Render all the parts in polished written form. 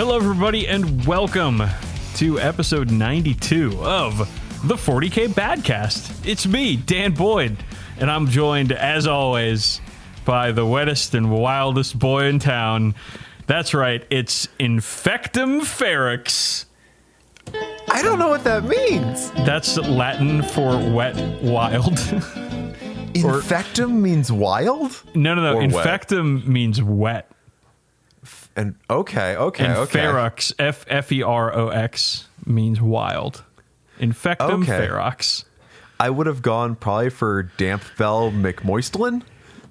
Hello, everybody, and welcome to episode 92 of the 40k Badcast. It's me, Dan Boyd, and I'm joined, as always, by the wettest and wildest boy in town. That's right, it's Infectum Ferox. I don't know what that means. That's Latin for wet, wild. Infectum means wild? No. Or Infectum means wet. And okay. And Ferox, F-E-R-O-X, means wild. Infectum Ferox. I would have gone probably for Campbell McMoistlin,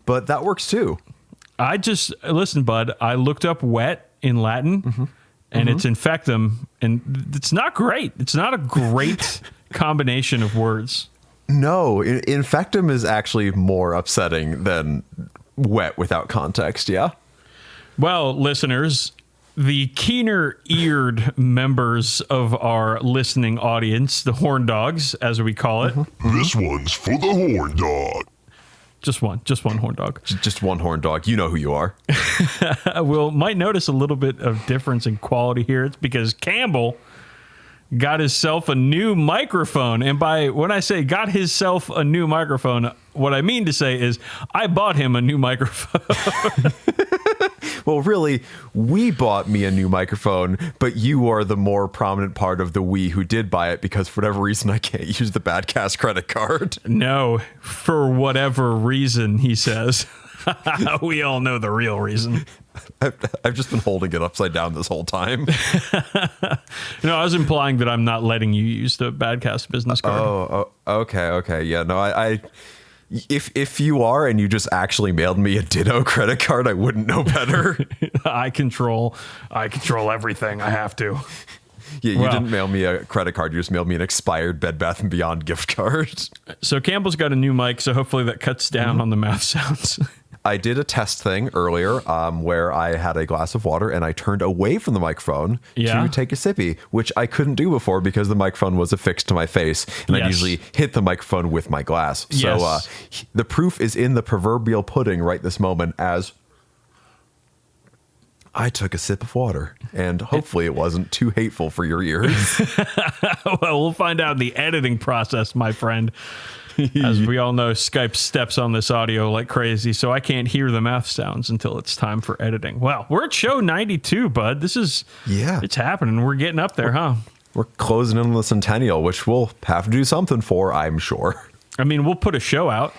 but that works too. Listen, bud, I looked up wet in Latin, and it's infectum, and it's not great. It's not a great combination of words. No, infectum is actually more upsetting than wet without context, yeah? Well, listeners, the keener-eared members of our listening audience, the horn dogs, as we call it. This one's for the horn dog. Just one horn dog. Just one horn dog. You know who you are. Might notice a little bit of difference in quality here. It's because Campbell got himself a new microphone. And when I say got himself a new microphone, what I mean to say is I bought him a new microphone. Well, really, we bought me a new microphone, but you are the more prominent part of the we who did buy it because for whatever reason I can't use the Badcast credit card. No, for whatever reason, he says. We all know the real reason. I've just been holding it upside down this whole time. No, I was implying that I'm not letting you use the Badcast business card. Oh, okay. Yeah, no, If you are and you just actually mailed me a Ditto credit card, I wouldn't know better. I control everything. I have to. Yeah, you didn't mail me a credit card. You just mailed me an expired Bed Bath & Beyond gift card. So Campbell's got a new mic, so hopefully that cuts down on the mouth sounds. I did a test thing earlier where I had a glass of water and I turned away from the microphone to take a sippy, which I couldn't do before because the microphone was affixed to my face and I usually hit the microphone with my glass. So the proof is in the proverbial pudding right this moment as I took a sip of water and hopefully it wasn't too hateful for your ears. Well, we'll find out in the editing process, my friend. As we all know, Skype steps on this audio like crazy, so I can't hear the mouth sounds until it's time for editing. Well, we're at show 92, bud. This is, it's happening. We're getting up there, huh? We're closing in on the centennial, which we'll have to do something for, I'm sure. I mean, we'll put a show out.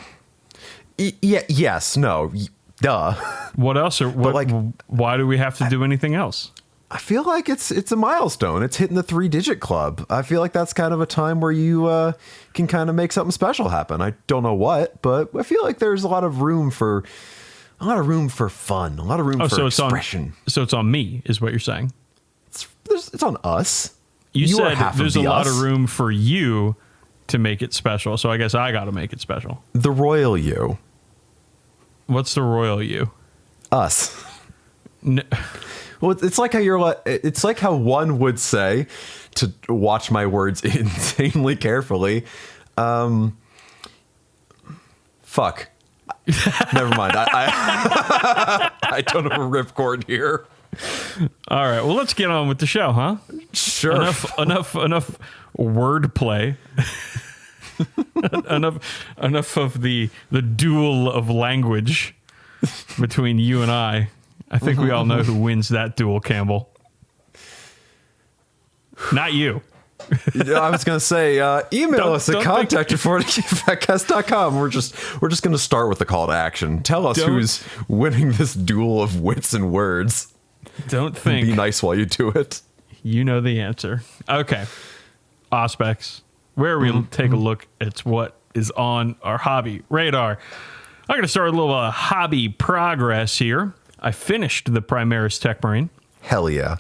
Duh. What else? Why do we have to do anything else? I feel like it's a milestone. It's hitting the 3-digit club. I feel like that's kind of a time where you can kind of make something special happen. I don't know what, but I feel like there's a lot of room for fun, a lot of room for expression. So it's on me, is what you're saying. It's on us. You said there's a lot of room for you to make it special. So I guess I got to make it special. The royal you. What's the royal you? Us. No. Well, it's like how one would say, to watch my words insanely carefully. Fuck. Never mind. I don't have a ripcord here. All right. Well, let's get on with the show, huh? Sure. Enough wordplay. enough of the duel of language between you and I. I think we all know who wins that duel, Campbell. Not you. I was going to say, email us at contact@40kbadcast.com. We're just going to start with the call to action. Tell us who's winning this duel of wits and words. Don't think. Be nice while you do it. You know the answer. Okay. Auspex, where we take a look at what is on our hobby radar. I'm going to start with a little hobby progress here. I finished the Primaris Tech Marine. Hell yeah.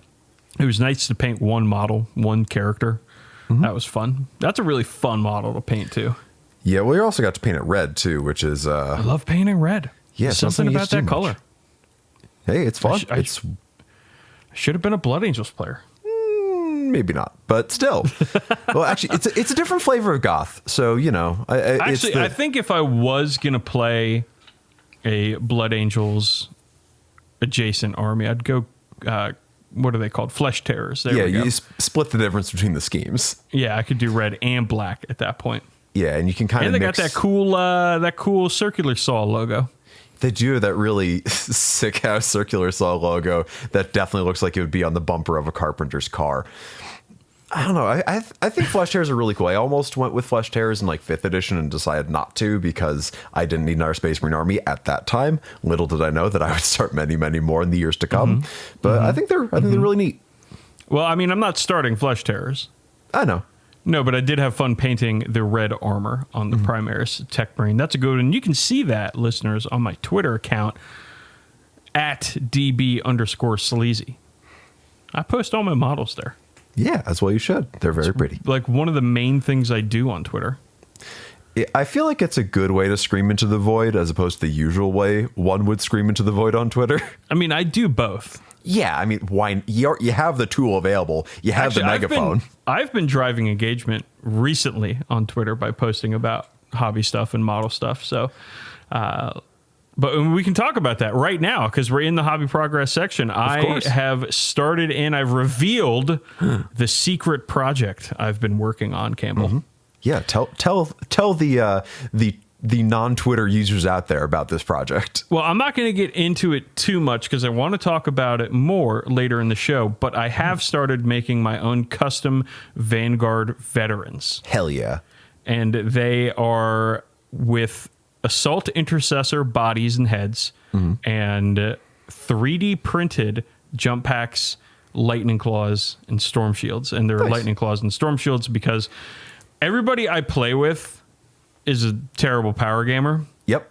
It was nice to paint one model, one character. That was fun. That's a really fun model to paint, too. Yeah, well, you also got to paint it red, too, which is... I love painting red. Yeah, there's something about that color. Hey, it's fun. I should have been a Blood Angels player. Maybe not, but still. Well, actually, it's a different flavor of goth. So, you know. I think if I was going to play a Blood Angels adjacent army, I'd go what are they called? Flesh tearers. There yeah, we go. you split the difference between the schemes. Yeah, I could do red and black at that point. Yeah, and you can kind of And they got that cool circular saw logo. They do that really sick ass circular saw logo that definitely looks like it would be on the bumper of a carpenter's car. I don't know. I think flesh tears are really cool. I almost went with flesh tears in like 5th edition and decided not to because I didn't need another Space Marine army at that time. Little did I know that I would start many, many more in the years to come. But I think they're really neat. Well, I mean, I'm not starting flesh tearers. I know. No, but I did have fun painting the red armor on the Primaris Tech Marine. That's a good one. And you can see that, listeners, on my Twitter account at @DB_sleazy. I post all my models there. Yeah, as well you should. They're very pretty. Like one of the main things I do on Twitter. I feel like it's a good way to scream into the void as opposed to the usual way one would scream into the void on Twitter. I mean, I do both. Yeah, I mean, why you have the tool available. You have the megaphone. I've been driving engagement recently on Twitter by posting about hobby stuff and model stuff. So, but we can talk about that right now because we're in the hobby progress section. I have started and I've revealed the secret project I've been working on, Campbell. Yeah, tell the non-Twitter users out there about this project. Well, I'm not going to get into it too much because I want to talk about it more later in the show, but I have started making my own custom Vanguard veterans. Hell yeah. And they are with assault intercessor bodies and heads and 3D printed jump packs, lightning claws, and storm shields. And there are lightning claws and storm shields because everybody I play with is a terrible power gamer. Yep.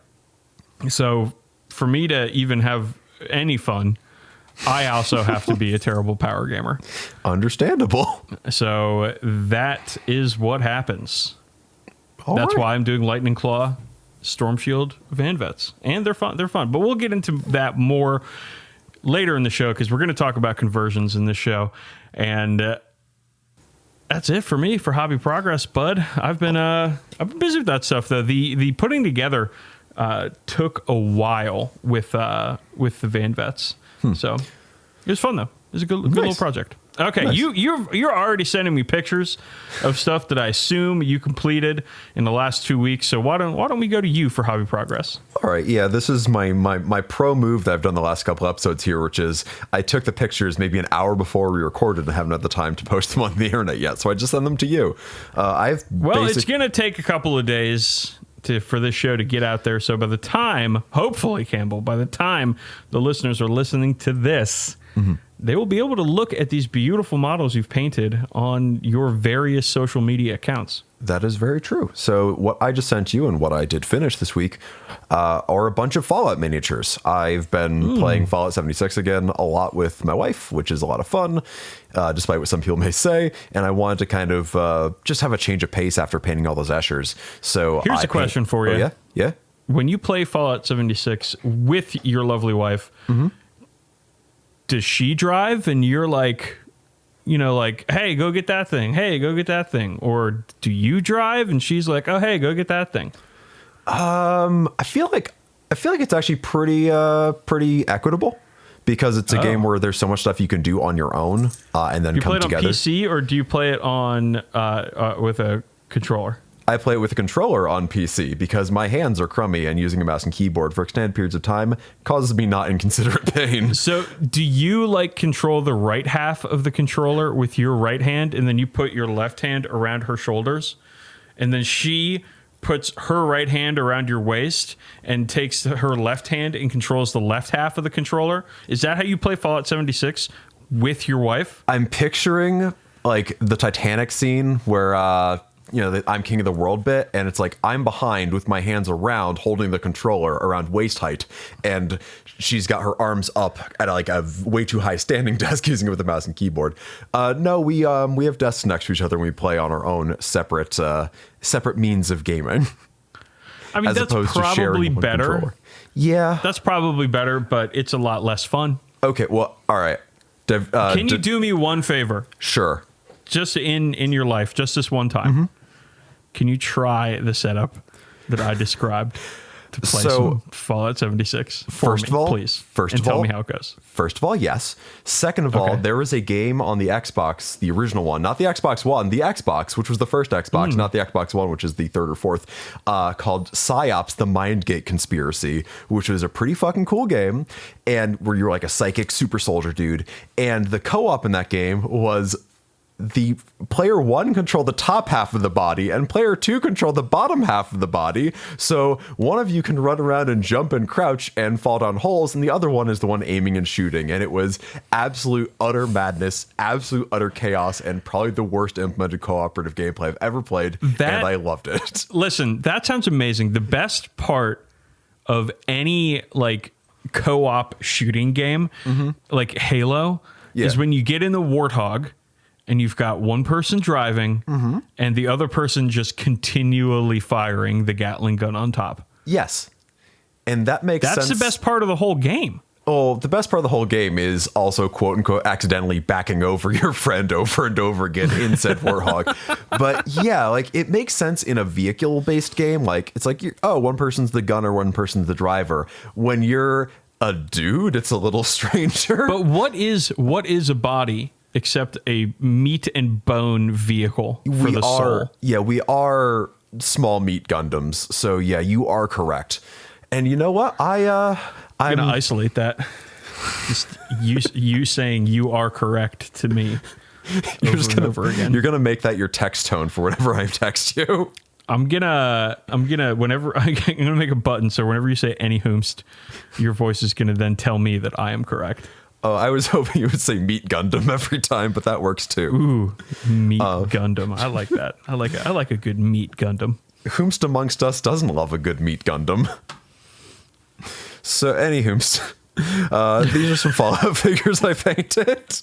So for me to even have any fun, I also have to be a terrible power gamer. Understandable. So that is what happens. That's why I'm doing Lightning Claw, Storm Shield, Van Vets. And they're fun. They're fun. But we'll get into that more later in the show because we're going to talk about conversions in this show. And that's it for me for Hobby Progress, bud. I've been busy with that stuff though. The putting together took a while with the Van Vets. So it was fun though. It was a good little project. Okay, nice. You're already sending me pictures of stuff that I assume you completed in the last 2 weeks. So why don't we go to you for Hobby Progress? All right, yeah, this is my pro move that I've done the last couple episodes here, which is I took the pictures maybe an hour before we recorded and haven't had the time to post them on the internet yet, so I just sent them to you. It's gonna take a couple of days for this show to get out there. So by the time, hopefully, Campbell, by the time the listeners are listening to this. They will be able to look at these beautiful models you've painted on your various social media accounts. That is very true. So what I just sent you and what I did finish this week are a bunch of Fallout miniatures. I've been playing Fallout 76 again a lot with my wife, which is a lot of fun, despite what some people may say. And I wanted to kind of just have a change of pace after painting all those Eschers. So here's a question for you. Oh, yeah? When you play Fallout 76 with your lovely wife, does she drive and you're like, hey, go get that thing. Hey, go get that thing. Or do you drive and she's like, oh, hey, go get that thing? I feel like it's actually pretty equitable because it's a game where there's so much stuff you can do on your own and then come together. Do you play it on PC or do you play it on with a controller? I play it with a controller on PC because my hands are crummy and using a mouse and keyboard for extended periods of time causes me not inconsiderate pain. So do you control the right half of the controller with your right hand and then you put your left hand around her shoulders and then she puts her right hand around your waist and takes her left hand and controls the left half of the controller? Is that how you play Fallout 76 with your wife? I'm picturing the Titanic scene where I'm king of the world bit, and it's like I'm behind with my hands around holding the controller around waist height, and she's got her arms up at a way too high standing desk using it with a mouse and keyboard. No, we have desks next to each other and we play on our own separate means of gaming. I mean, that's probably better. Controller. Yeah, that's probably better, but it's a lot less fun. Okay, well, all right. Can you do me one favor? Sure. Just in your life, just this one time. Can you try the setup that I described? to play some Fallout 76? First of all, please. Tell me how it goes. First of all, yes. Second of all, there was a game on the Xbox, the original one, not the Xbox One, the Xbox, which was the first Xbox, not the Xbox One, which is the third or fourth, called PsyOps: The Mindgate Conspiracy, which was a pretty fucking cool game, and where you're like a psychic super soldier dude. And the co-op in that game was the player 1 controlled the top half of the body and player 2 controlled the bottom half of the body. So one of you can run around and jump and crouch and fall down holes, and the other one is the one aiming and shooting. And it was absolute utter madness, absolute utter chaos, and probably the worst implemented cooperative gameplay I've ever played. And I loved it. Listen, that sounds amazing. The best part of any like co-op shooting game, like Halo, is when you get in the Warthog and you've got one person driving and the other person just continually firing the Gatling gun on top. Yes. And that makes sense. That's the best part of the whole game. Oh, the best part of the whole game is also, quote unquote, accidentally backing over your friend over and over again in said Warthog. But yeah, like it makes sense in a vehicle based game. Like it's like, one person's the gunner, one person's the driver. When you're a dude, it's a little stranger. But what is a body except a meat and bone vehicle for the soul? Yeah, we are small meat Gundams. So yeah, you are correct. And you know what? I'm gonna isolate that. Just you saying you are correct to me. Over again. You're gonna make that your text tone for whatever I text you. I'm gonna whenever I'm gonna make a button so whenever you say any whomst, your voice is gonna then tell me that I am correct. Oh, I was hoping you would say meat Gundam every time, but that works too. Ooh, meat Gundam. I like that. I like a good meat Gundam. Whomst amongst us doesn't love a good meat Gundam? So, any whomst. These are some Fallout figures I painted.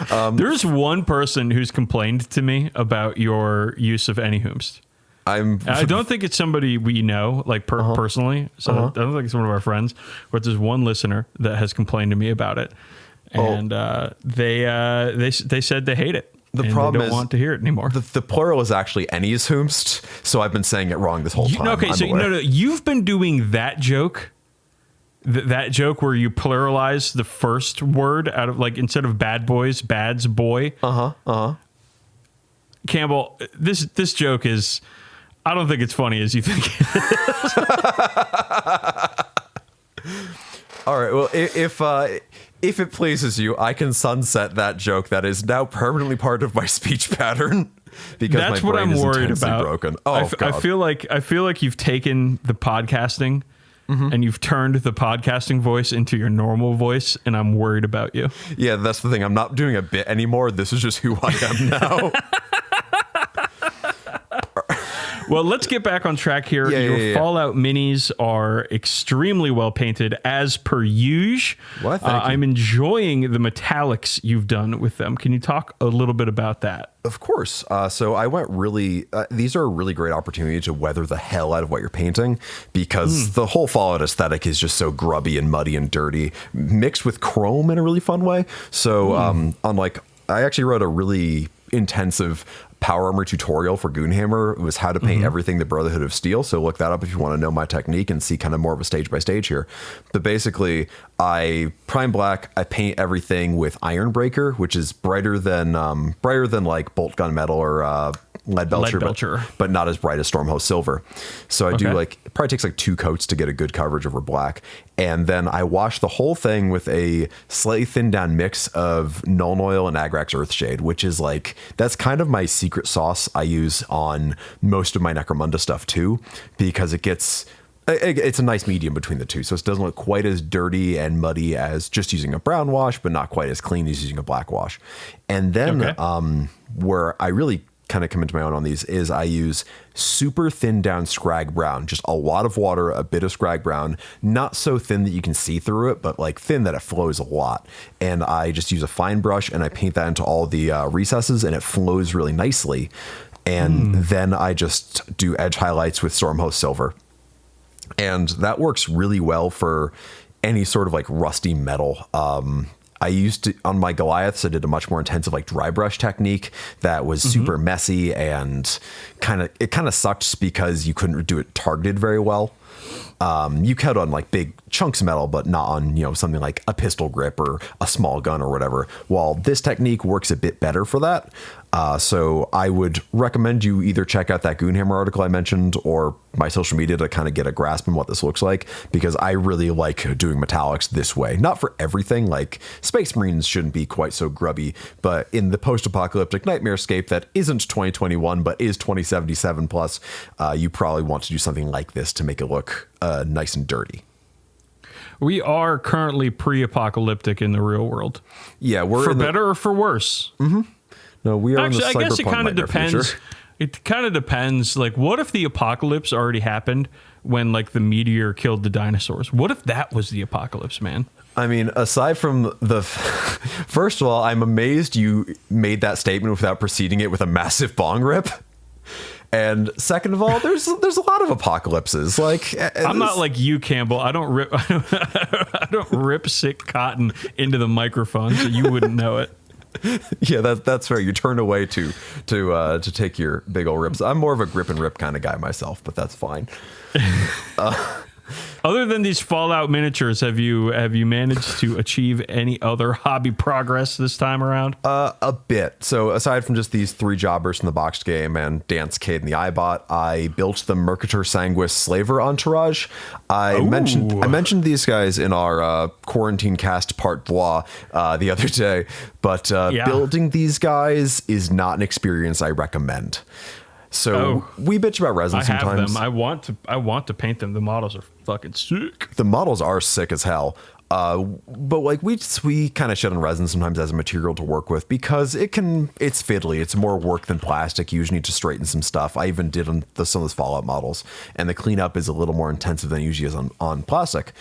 There's one person who's complained to me about your use of any whomst. I don't think it's somebody we know, like personally. So I don't think it's one of our friends. But there's one listener that has complained to me about it, and they said they hate it. The problem they don't want to hear it anymore. The plural is actually any's whomst, so I've been saying it wrong this whole time. Okay, so you've been doing that joke. That joke where you pluralize the first word out of, like, instead of bad boys, bad's boy. Campbell, this joke is, I don't think it's funny as you think it is. All right. Well, if it pleases you, I can sunset that joke that is now permanently part of my speech pattern because that's my what brain I'm is worried intensely about. Broken. Oh, God. I feel like you've taken the podcasting and you've turned the podcasting voice into your normal voice, and I'm worried about you. Yeah, that's the thing. I'm not doing a bit anymore. This is just who I am now. Well, let's get back on track here. Your Fallout minis are extremely well painted, as per usual. Well, thank you. I'm enjoying the metallics you've done with them. Can you talk a little bit about that? Of course. So I went these are a really great opportunity to weather the hell out of what you're painting, because the whole Fallout aesthetic is just so grubby and muddy and dirty, mixed with chrome in a really fun way. So I actually wrote a really intensive power armor tutorial for Goonhammer. It was how to paint everything the Brotherhood of Steel. So look that up if you want to know my technique and see kind of more of a stage by stage here. But basically, I prime black, I paint everything with Ironbreaker, which is brighter than like bolt gun metal or lead belcher. But not as bright as Stormhost Silver. So I do it probably takes like 2 coats to get a good coverage over black. And then I wash the whole thing with a slightly thinned down mix of Nuln Oil and Agrax Earthshade, which is like, that's kind of my secret sauce I use on most of my Necromunda stuff too, because it's a nice medium between the two. So it doesn't look quite as dirty and muddy as just using a brown wash, but not quite as clean as using a black wash. And then where I really kind of come into my own on these is I use super thin down Scrag Brown, just a lot of water, a bit of Scrag Brown, not so thin that you can see through it, but like thin that it flows a lot. And I just use a fine brush and I paint that into all the recesses, and it flows really nicely. And then I just do edge highlights with Stormhost Silver. And that works really well for any sort of like rusty metal. I used to, on my Goliaths, I did a much more intensive like dry brush technique that was super messy, and it kind of sucked because you couldn't do it targeted very well. You cut on like big chunks of metal, but not on, something like a pistol grip or a small gun or whatever. While this technique works a bit better for that. So I would recommend you either check out that Goonhammer article I mentioned or my social media to kind of get a grasp on what this looks like, because I really like doing metallics this way. Not for everything, like Space Marines shouldn't be quite so grubby, but in the post-apocalyptic nightmarescape that isn't 2021 but is 2077 plus, you probably want to do something like this to make it look nice and dirty. We are currently pre-apocalyptic in the real world. Yeah, we're for better or for worse. Mm-hmm. No, we are. Actually, in the I guess it kind of depends. Future. It kind of depends. Like, what if the apocalypse already happened when, like, the meteor killed the dinosaurs? What if that was the apocalypse, man? I mean, aside from the... First of all, I'm amazed you made that statement without preceding it with a massive bong rip. And second of all, there's a lot of apocalypses. Like, I'm not like you, Campbell. I don't rip I don't rip sick cotton into the microphone, so you wouldn't know it. Yeah, that's fair. You turn away to take your big old rips. I'm more of a grip and rip kind of guy myself, but that's fine. Other than these Fallout miniatures, have you managed to achieve any other hobby progress this time around? A bit. So aside from just these 3 jobbers from the boxed game and Dance Kid and the iBot, I built the Mercator Sanguis Slaver entourage. I mentioned these guys in our quarantine cast part blah the other day, but building these guys is not an experience I recommend. So we bitch about resin sometimes. I have them. I want to paint them. The models are fucking sick. The models are sick as hell. But like we kind of shit on resin sometimes as a material to work with because it's fiddly. It's more work than plastic. You usually need to straighten some stuff. I even did on some of those Fallout models, and the cleanup is a little more intensive than it usually is on plastic.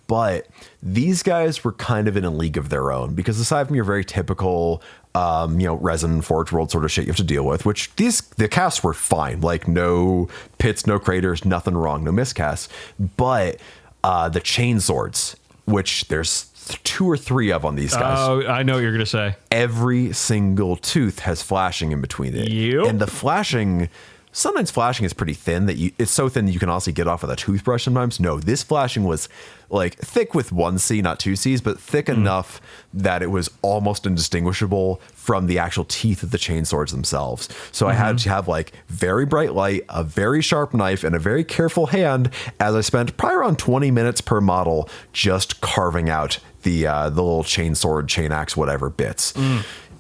But these guys were kind of in a league of their own because aside from your very typical resin Forge World sort of shit you have to deal with, which the casts were fine, like no pits, no craters, nothing wrong, no miscasts. But the chain swords, which there's 2 or 3 of on these guys. Oh, I know what you're gonna say. Every single tooth has flashing in between it. Yep. And the flashing, sometimes flashing is pretty thin it's so thin that you can also get off with a toothbrush sometimes. No, this flashing was like thick with 1 C, not 2 Cs, but thick enough that it was almost indistinguishable from the actual teeth of the chain swords themselves. So I had to have like very bright light, a very sharp knife, and a very careful hand as I spent probably around 20 minutes per model just carving out the little chain sword, chain axe, whatever bits.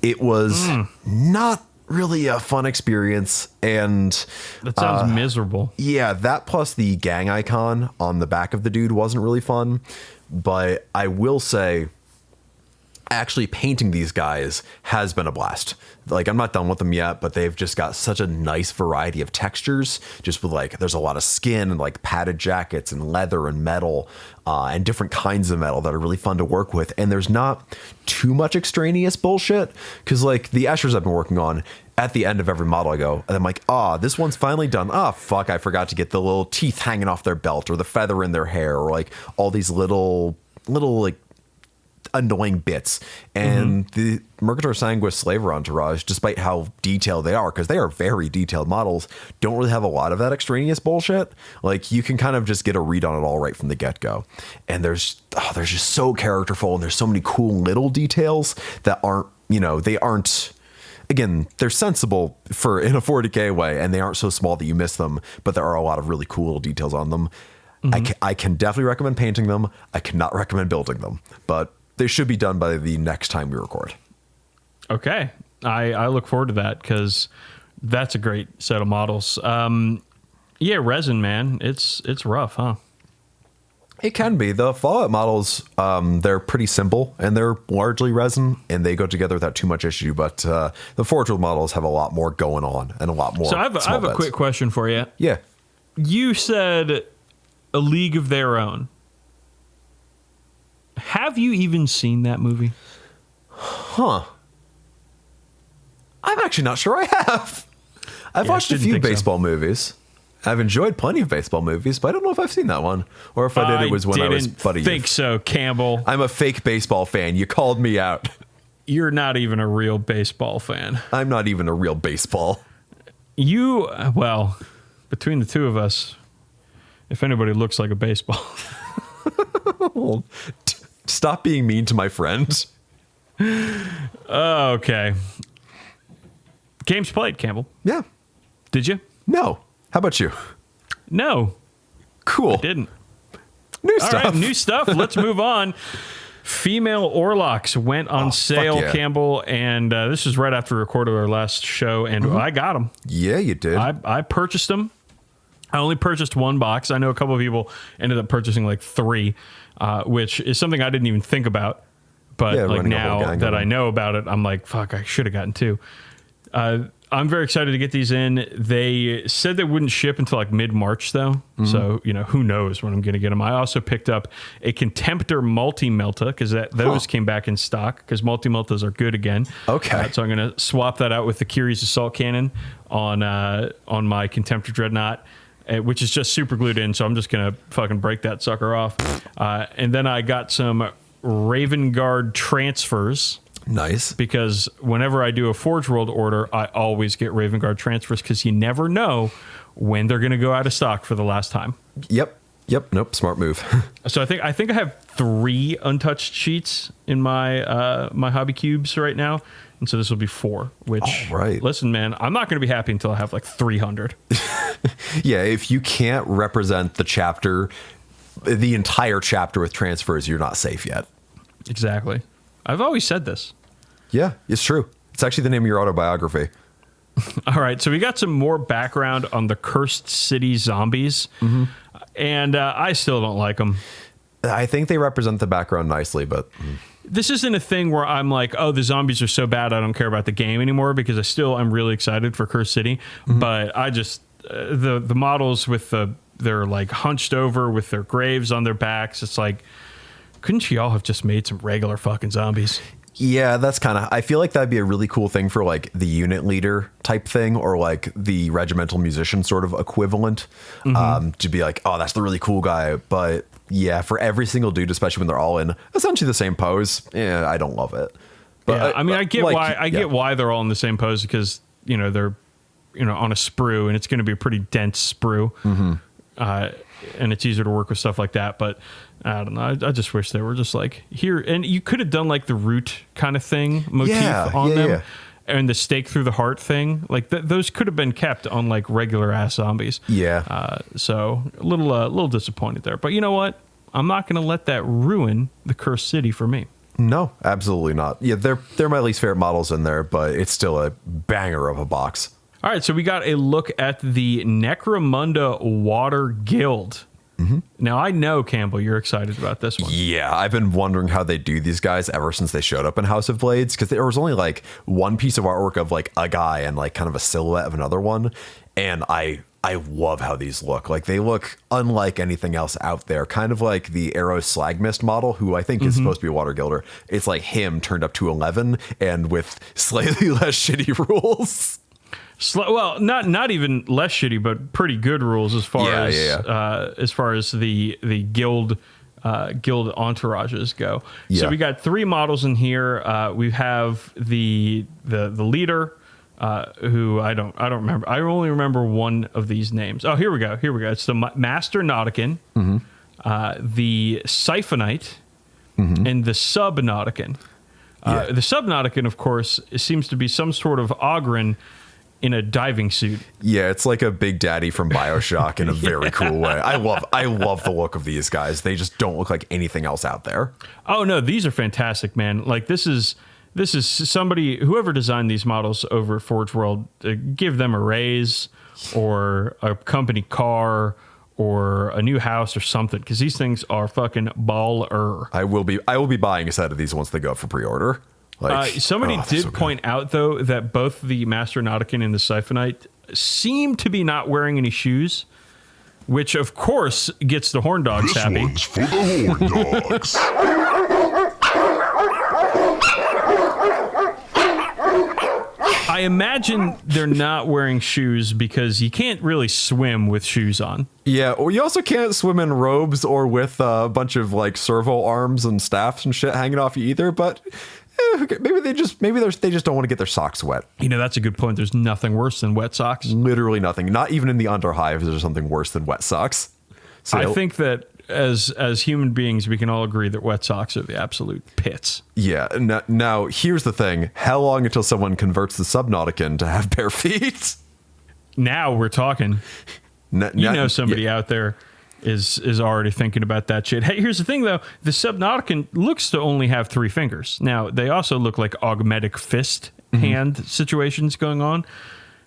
It was not really a fun experience, and that sounds miserable. Yeah, that plus the gang icon on the back of the dude wasn't really fun. But I will say, actually painting these guys has been a blast. Like, I'm not done with them yet, but they've just got such a nice variety of textures, just with like, there's a lot of skin and like padded jackets and leather and metal and different kinds of metal that are really fun to work with. And there's not too much extraneous bullshit, because like the Eshers I've been working on, at the end of every model I go, and I'm like, this one's finally done. Fuck, I forgot to get the little teeth hanging off their belt or the feather in their hair or like all these little like annoying bits. And the Mercator Sanguis Slaver entourage, despite how detailed they are, because they are very detailed models, don't really have a lot of that extraneous bullshit. Like, you can kind of just get a read on it all right from the get-go. And there's just so characterful, and there's so many cool little details that aren't, they aren't, again, they're sensible in a 40k way, and they aren't so small that you miss them, but there are a lot of really cool little details on them. I can definitely recommend painting them. I cannot recommend building them, but they should be done by the next time we record. Okay. I look forward to that, because that's a great set of models. Yeah, resin, man. It's rough, huh? It can be. The Fallout models, they're pretty simple, and they're largely resin, and they go together without too much issue. But the Forge World models have a lot more going on and a lot more. So I have a quick question for you. Yeah. You said a league of their own. Have you even seen that movie? Huh. I'm actually not sure I have. I've watched a few baseball movies. I've enjoyed plenty of baseball movies, but I don't know if I've seen that one. Or if I did, it was when I was buddy. I think so, Campbell. I'm a fake baseball fan. You called me out. You're not even a real baseball fan. I'm not even a real baseball. Well, between the two of us, if anybody looks like a baseball. Well, stop being mean to my friend. Okay. Games played, Campbell. Yeah. Did you? No. How about you? No. Cool. I didn't. New stuff. All right, new stuff. Let's move on. Female Orlocks went on sale, yeah. Campbell, and this is right after we recorded our last show, and I got them. Yeah, you did. I purchased them. I only purchased one box. I know a couple of people ended up purchasing like 3, which is something I didn't even think about. But like now that I know about it, I'm like, fuck, I should have gotten 2. I'm very excited to get these in. They said they wouldn't ship until like mid-March, though. So, who knows when I'm going to get them. I also picked up a Contemptor Multi-Melta because those came back in stock because Multi-Meltas are good again. Okay. So I'm going to swap that out with the Kyrie's Assault Cannon on my Contemptor Dreadnought, which is just super glued in. So I'm just going to fucking break that sucker off. And then I got some Raven Guard transfers. Nice. Because whenever I do a Forge World order, I always get Raven Guard transfers because you never know when they're going to go out of stock for the last time. Yep. Nope. Smart move. So I think I have 3 untouched sheets in my my hobby cubes right now, and so this will be 4. Which, listen, man, I'm not going to be happy until I have like 300. Yeah, if you can't represent the entire chapter with transfers, you're not safe yet. Exactly. I've always said this. Yeah, it's true. It's actually the name of your autobiography. All right, so we got some more background on the Cursed City zombies, and I still don't like them. I think they represent the background nicely, but... This isn't a thing where I'm like, oh, the zombies are so bad I don't care about the game anymore, because I still am really excited for Cursed City, but I just... the models with they're like hunched over with their graves on their backs, it's like... Couldn't you all have just made some regular fucking zombies? Yeah, that's kind of... I feel like that'd be a really cool thing for like the unit leader type thing, or like the regimental musician sort of equivalent. To be like, oh, that's the really cool guy. But yeah, for every single dude, especially when they're all in essentially the same pose, I don't love it. But yeah, I mean, I get why they're all in the same pose, because they're on a sprue, and it's going to be a pretty dense sprue, and it's easier to work with stuff like that. But I don't know. I just wish they were just like here, and you could have done like the root kind of thing motif on them, and the stake through the heart thing. Like those could have been kept on like regular ass zombies. Yeah. So a little disappointed there, but you know what? I'm not going to let that ruin the Cursed City for me. No, absolutely not. Yeah, they're my least favorite models in there, but it's still a banger of a box. All right, so we got a look at the Necromunda Water Guild. Now, I know, Campbell, you're excited about this one. Yeah, I've been wondering how they do these guys ever since they showed up in House of Blades, because there was only like one piece of artwork of like a guy and like kind of a silhouette of another one, and I love how these look. Like, they look unlike anything else out there, kind of like the Arrow Slagmist model, who I think is supposed to be a Water Guilder. It's like him turned up to 11 and with slightly less shitty rules. Well, not even less shitty, but pretty good rules as far as the guild entourages go. So we got 3 models in here. We have the leader, who I don't remember. I only remember one of these names. Oh, here we go. It's the Master Nautican, the Siphonite, and the Sub-Nautican. The Sub-Nautican, of course, seems to be some sort of Ogren in a diving suit. Yeah, it's like a Big Daddy from BioShock in a very cool way. I love the look of these guys. They just don't look like anything else out there. Oh no, these are fantastic, man. Like this is somebody, whoever designed these models over at Forge World, give them a raise or a company car or a new house or something, because these things are fucking baller. I will be buying a set of these once they go up for pre-order. Somebody did point out, though, that both the Master Nautican and the Siphonite seem to be not wearing any shoes, which, of course, gets the Horn Dogs happy. This one's for the Horn Dogs. I imagine they're not wearing shoes because you can't really swim with shoes on. Yeah, or you also can't swim in robes or with a bunch of, like, servo arms and staffs and shit hanging off you either, but... maybe they just don't want to get their socks wet. That's a good point. There's nothing worse than wet socks. Literally nothing. Not even in the Underhive is there something worse than wet socks. So I think that as human beings, we can all agree that wet socks are the absolute pits. Yeah. Now here's the thing. How long until someone converts the Subnautica to have bare feet? Now we're talking. Somebody out there is already thinking about that shit. Hey, here's the thing, though. The Subnautica looks to only have 3 fingers. Now, they also look like augmetic fist hand situations going on.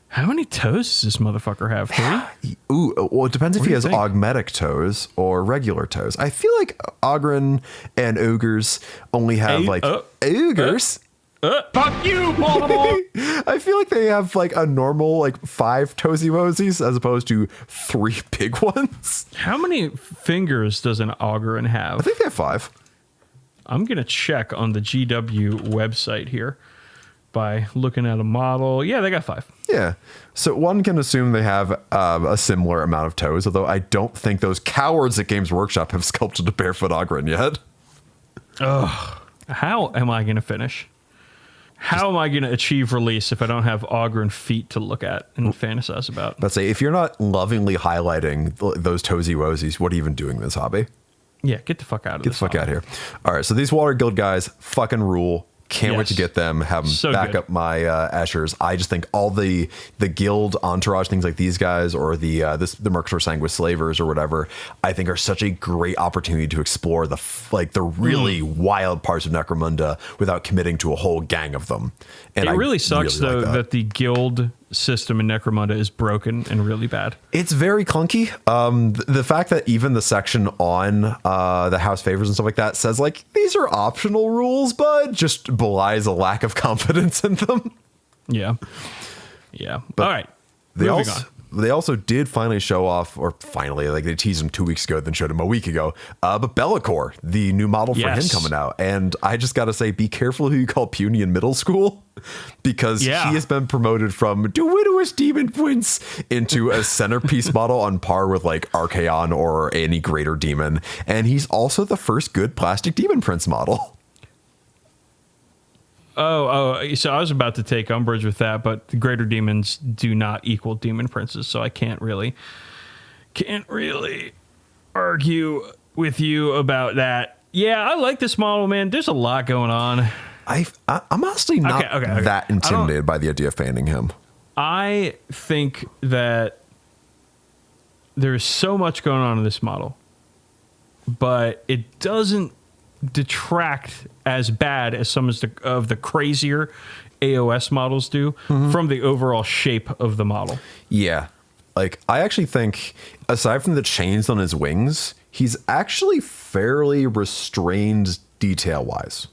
How many toes does this motherfucker have? 3? Ooh, well, it depends if he has augmetic toes or regular toes. I feel like Ogren and ogres only have ogres. Fuck you, Baltimore! I feel like they have like a normal 5 toesy woesies as opposed to 3 big ones. How many fingers does an Ogren have? I think they have 5. I'm gonna check on the GW website here by looking at a model. Yeah, they got 5. Yeah. So one can assume they have a similar amount of toes, although I don't think those cowards at Games Workshop have sculpted a barefoot Ogren yet. Ugh. How am I going to finish? How am I going to achieve release if I don't have Ogren feet to look at and fantasize about? Let's say, if you're not lovingly highlighting those toesy woesies, what are you even doing in this hobby? Yeah, get the fuck out of this. Get the fuck out of here. All right, so these Water Guild guys fucking rule. Can't wait to get them, have them back up my Ashers. I just think all the guild entourage things like these guys or the Mercosur Sanguis Slavers or whatever, I think are such a great opportunity to explore the really wild parts of Necromunda without committing to a whole gang of them. And it really sucks though that the guild system in Necromunda is broken and really bad. It's very clunky. The fact that even the section on the house favors and stuff like that says these are optional rules, but just belies a lack of confidence in them. Yeah. But all right. They also did finally show off, or finally, they teased him 2 weeks ago, then showed him a week ago, but Bellicor, the new model for him coming out. And I just got to say, be careful who you call puny in middle school, because he has been promoted from Dwidoous Demon Prince into a centerpiece model on par with Archaon or any greater demon. And he's also the first good plastic Demon Prince model. Oh, so I was about to take umbrage with that, but the greater demons do not equal demon princes, so I can't really argue with you about that. Yeah, I like this model, man. There's a lot going on. I'm honestly not that intimidated by the idea of fanning him. I think that there's so much going on in this model, but it doesn't detract as bad as some of the crazier AOS models do from the overall shape of the model. Yeah. I actually think, aside from the chains on his wings, he's actually fairly restrained detail-wise.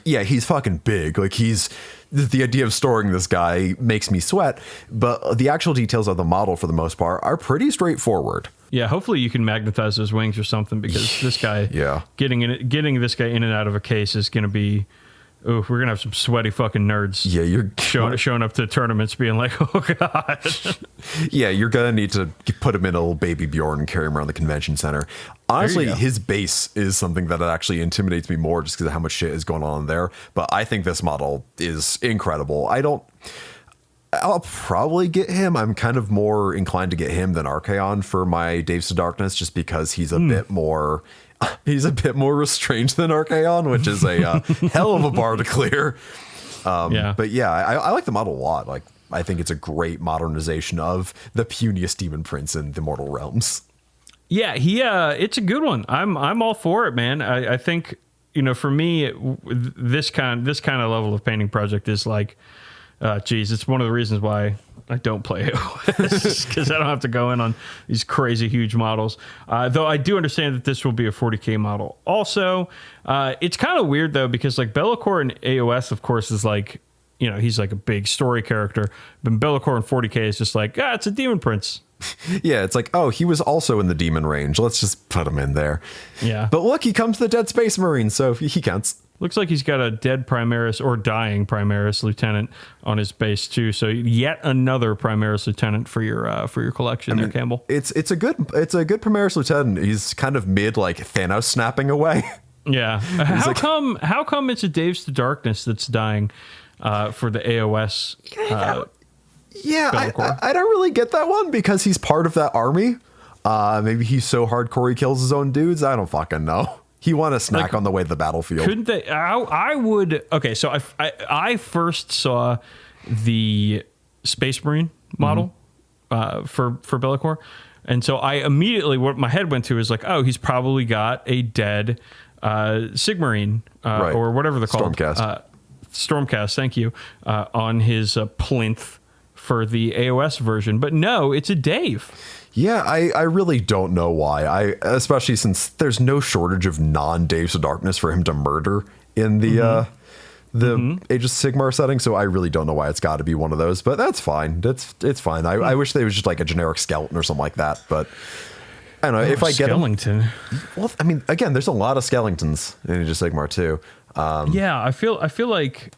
He's fucking big. The idea of storing this guy makes me sweat, but the actual details of the model, for the most part, are pretty straightforward. Yeah, hopefully you can magnetize those wings or something, because this guy, getting this guy in and out of a case is going to be, we're going to have some sweaty fucking nerds. Yeah, you're showing up to tournaments being like, oh God. Yeah, you're going to need to put him in a little baby Bjorn and carry him around the convention center. Honestly, his base is something that actually intimidates me more just because of how much shit is going on there. But I think this model is incredible. I'll probably get him. I'm kind of more inclined to get him than Archaon for my Daves to Darkness, just because he's a bit more restrained than Archaon, which is a hell of a bar to clear. But yeah, I like the model a lot. I think it's a great modernization of the puniest Demon Prince in the Mortal Realms. Yeah, it's a good one. I'm all for it, man. I think, for me, this kind of level of painting project is it's one of the reasons why I don't play AOS, because I don't have to go in on these crazy huge models. Though I do understand that this will be a 40k model. Also, it's kind of weird though, because Bellicor in AOS, of course, is he's a big story character. But Bellicor in 40k is just it's a Demon Prince. Yeah, it's he was also in the demon range. Let's just put him in there. Yeah. But look, he comes to the Dead Space Marine, so he counts. Looks like he's got a dead Primaris or dying Primaris lieutenant on his base too. So yet another Primaris lieutenant for your collection there, Campbell. It's a good Primaris lieutenant. He's kind of mid Thanos snapping away. Yeah. How come it's a Daves to Darkness that's dying for the AOS? I don't really get that one, because he's part of that army. Maybe he's so hardcore he kills his own dudes. I don't fucking know. He want a snack on the way to the battlefield. Couldn't they? I would. Okay, so I first saw the Space Marine model for Bellicor, and so I immediately, what my head went to is like, oh, he's probably got a dead Sigmarine or whatever they're called. Stormcast, thank you, on his plinth for the AOS version. But no, it's a Dave. Yeah, I really don't know why. Especially since there's no shortage of non-Daves of Darkness for him to murder in the Age of Sigmar setting, so I really don't know why it's got to be one of those. But that's fine. It's fine. I wish they was just like a generic skeleton or something like that. But I don't know if I get skeleton. Well, I mean, again, there's a lot of skeletons in Age of Sigmar too. Yeah, I feel like.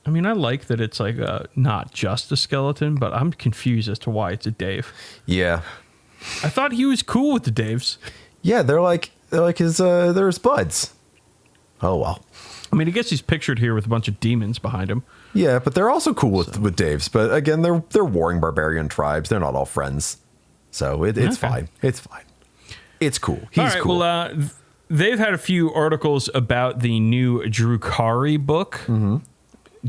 I mean, I like that it's like not just a skeleton, but I'm confused as to why it's a Dave. Yeah. I thought he was cool with the Daves. Yeah, they're like his buds. Oh well. I mean, I guess he's pictured here with a bunch of demons behind him. Yeah, but they're also cool with Daves. But again, they're warring barbarian tribes. They're not all friends, so it's fine. It's fine. It's cool. He's cool. Well, they've had a few articles about the new Drukhari book.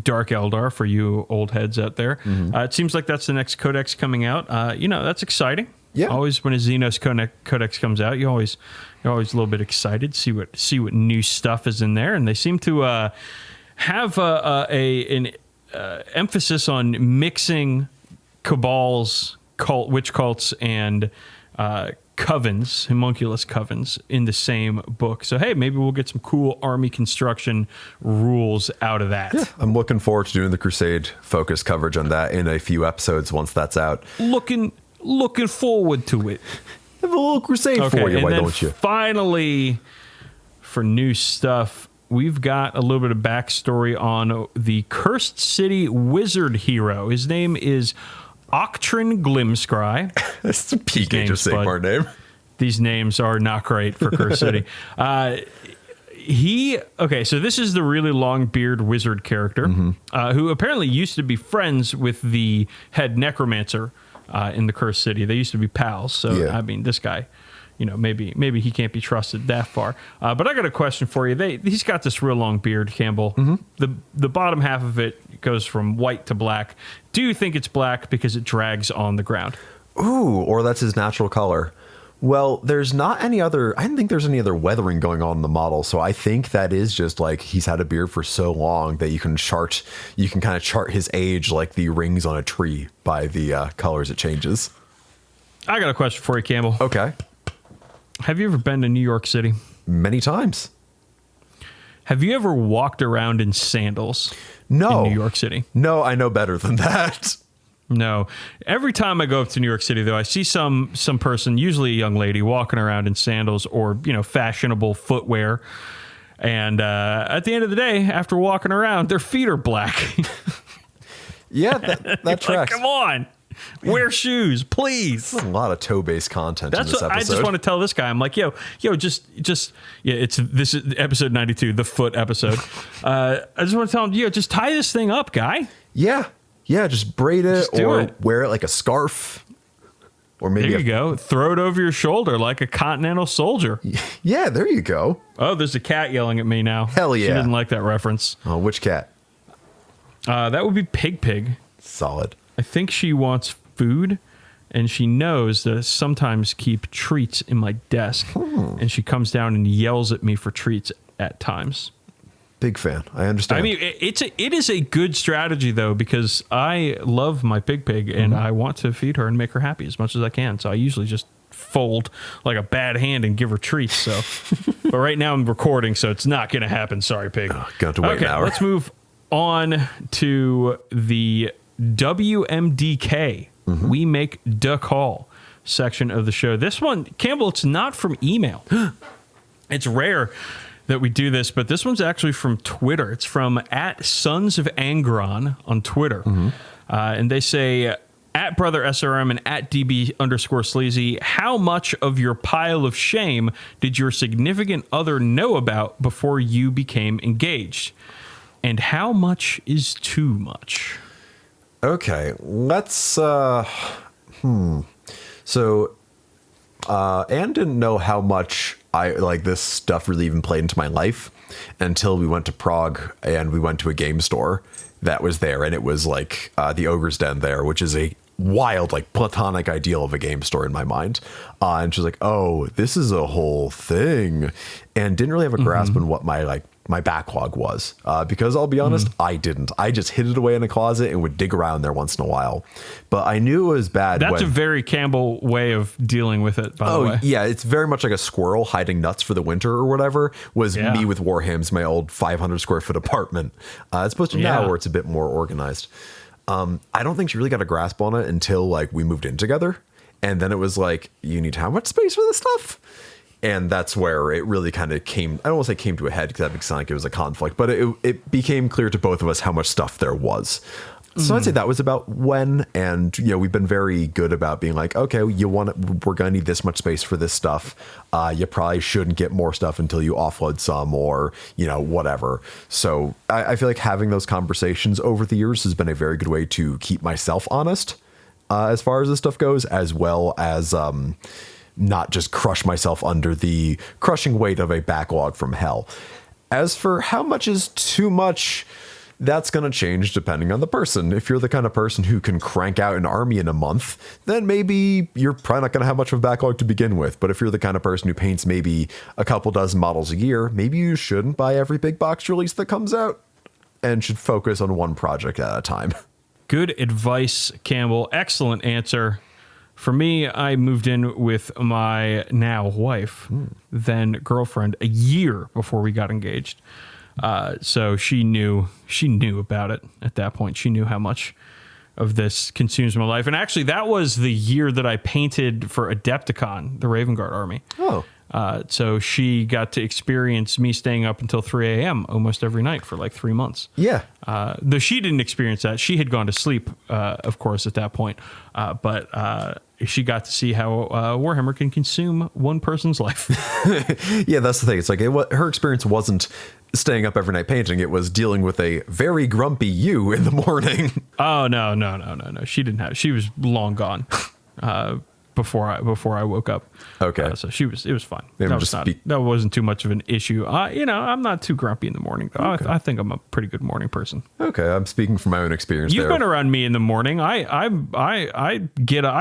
Dark Eldar for you old heads out there. It seems like that's the next codex coming out. That's exciting. Yeah. Always when a Xenos codex comes out, you're always a little bit excited. See what new stuff is in there, and they seem to have an emphasis on mixing Cabal's witch cults and covens, homunculus covens, in the same book. So hey, maybe we'll get some cool army construction rules out of that. Yeah, I'm looking forward to doing the Crusade focus coverage on that in a few episodes once that's out. Looking forward to it. Have a little Crusade for you, why don't you? Finally, for new stuff, we've got a little bit of backstory on the Cursed City wizard hero. His name is Octrin Glimscry. That's a peak Age of Sigmar name. These names are not great for Cursed City. So this is the really long beard wizard character who apparently used to be friends with the head necromancer in the Cursed City. They used to be pals. So, yeah. I mean, this guy, maybe he can't be trusted that far. But I got a question for you. He's got this real long beard, Campbell. The bottom half of it goes from white to black. Do you think it's black because it drags on the ground? Ooh, or that's his natural color. Well, there's not any other, I don't think there's any other weathering going on in the model. So I think that is just like he's had a beard for so long that you can kind of chart his age like the rings on a tree by the colors it changes. I got a question for you, Campbell. Okay. Have you ever been to New York City? Many times. Have you ever walked around in sandals? No. In New York City? No, I know better than that. No. Every time I go up to New York City, though, I see some person, usually a young lady, walking around in sandals or, fashionable footwear. And at the end of the day, after walking around, their feet are black. Yeah, that tracks. Like, come on. Wear shoes, please. There's a lot of toe-based content in this episode. I just want to tell this guy. I'm like, this is episode 92, the foot episode. I just want to tell him, just tie this thing up, guy. Yeah, just braid it or wear it like a scarf. Or maybe there you go. Throw it over your shoulder like a continental soldier. Yeah, there you go. Oh, there's a cat yelling at me now. Hell yeah. She didn't like that reference. Oh, which cat? That would be Pig. Solid. I think she wants food, and she knows that I sometimes keep treats in my desk, and she comes down and yells at me for treats at times. Big fan. I understand. I mean, it is a good strategy, though, because I love my Pig, and I want to feed her and make her happy as much as I can. So I usually just fold like a bad hand and give her treats. So, but right now I'm recording, so it's not going to happen. Sorry, Pig. Got to wait an hour. Let's move on to the WMDK. We make the call section of the show. This one, Campbell, it's not from email. It's rare that we do this, but this one's actually from Twitter. It's from @SonsOfAngron on Twitter. And they say, @BrotherSRM and @DB_Sleazy, how much of your pile of shame did your significant other know about before you became engaged? And how much is too much? Okay, let's So Anne didn't know how much this stuff really even played into my life until we went to Prague and we went to a game store that was there, and it was like the Ogre's Den there, which is a wild, like, platonic ideal of a game store in my mind. And she's like, oh, this is a whole thing, and didn't really have a grasp on what my backlog was, because I'll be honest, I didn't. I just hid it away in a closet and would dig around there once in a while. But I knew it was bad. That's a very Campbell way of dealing with it, by the way. Yeah, it's very much like a squirrel hiding nuts for the winter or whatever, was me with Warham's, my old 500 square foot apartment. As opposed to now where it's a bit more organized. I don't think she really got a grasp on it until like we moved in together. And then it was like, you need how much space for this stuff? And that's where it really kind of came. I don't want to say came to a head, because that makes it sound like it was a conflict, but it became clear to both of us how much stuff there was. So I'd say that was about when, and we've been very good about being like, okay, we're gonna need this much space for this stuff. You probably shouldn't get more stuff until you offload some, or whatever. So I feel like having those conversations over the years has been a very good way to keep myself honest as far as this stuff goes, as well as not just crush myself under the crushing weight of a backlog from hell. As for how much is too much, that's going to change depending on the person. If you're the kind of person who can crank out an army in a month, then maybe you're probably not going to have much of a backlog to begin with. But if you're the kind of person who paints maybe a couple dozen models a year, maybe you shouldn't buy every big box release that comes out and should focus on one project at a time. Good advice, Campbell. Excellent answer. For me, I moved in with my now wife, then girlfriend, a year before we got engaged. So she knew about it at that point. She knew how much of this consumes my life. And actually, that was the year that I painted for Adepticon, the Raven Guard army. Oh. So she got to experience me staying up until 3 a.m. almost every night for like 3 months. Yeah. Though she didn't experience that. She had gone to sleep, of course, at that point. But she got to see how Warhammer can consume one person's life. Yeah, that's the thing. It's like her experience wasn't staying up every night painting. It was dealing with a very grumpy you in the morning. Oh, no. She didn't have. She was long gone. Before I woke up. Okay. So it was fine. That wasn't too much of an issue. I'm not too grumpy in the morning, though. Okay. I think I'm a pretty good morning person. Okay. I'm speaking from my own experience. You've been around me in the morning. I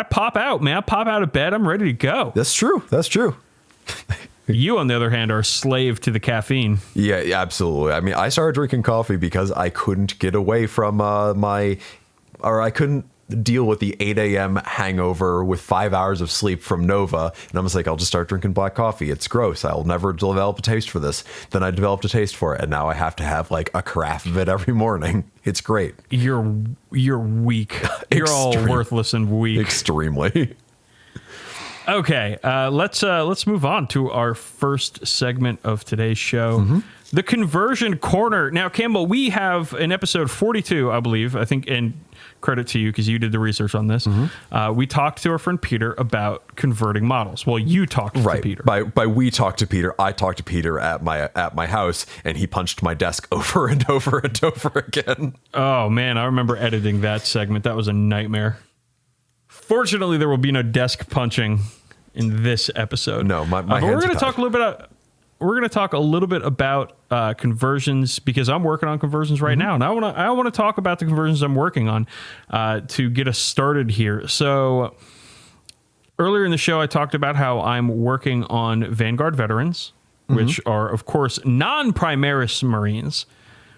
pop out, man. I pop out of bed. I'm ready to go. That's true. You, on the other hand, are a slave to the caffeine. Yeah, absolutely. I mean, I started drinking coffee because I couldn't get away from I couldn't deal with the 8 a.m. hangover with 5 hours of sleep from Nova. And I was like, I'll just start drinking black coffee. It's gross. I'll never develop a taste for this. Then I developed a taste for it. And now I have to have like a carafe of it every morning. It's great. You're weak. You're all worthless and weak. Extremely. Okay, let's move on to our first segment of today's show, the Conversion Corner. Now, Campbell, we have in episode 42, I believe, I think, and credit to you because you did the research on this. We talked to our friend Peter about converting models. Well, you talked to Peter. By we talked to Peter, I talked to Peter at my house, and he punched my desk over and over and over again. Oh man, I remember editing that segment. That was a nightmare. Fortunately, there will be no desk punching in this episode. No, my but we're going to talk a little bit. We're going to talk a little bit about conversions because I'm working on conversions right now, and I want to talk about the conversions I'm working on to get us started here. So earlier in the show, I talked about how I'm working on Vanguard veterans, which are of course non-Primaris Marines.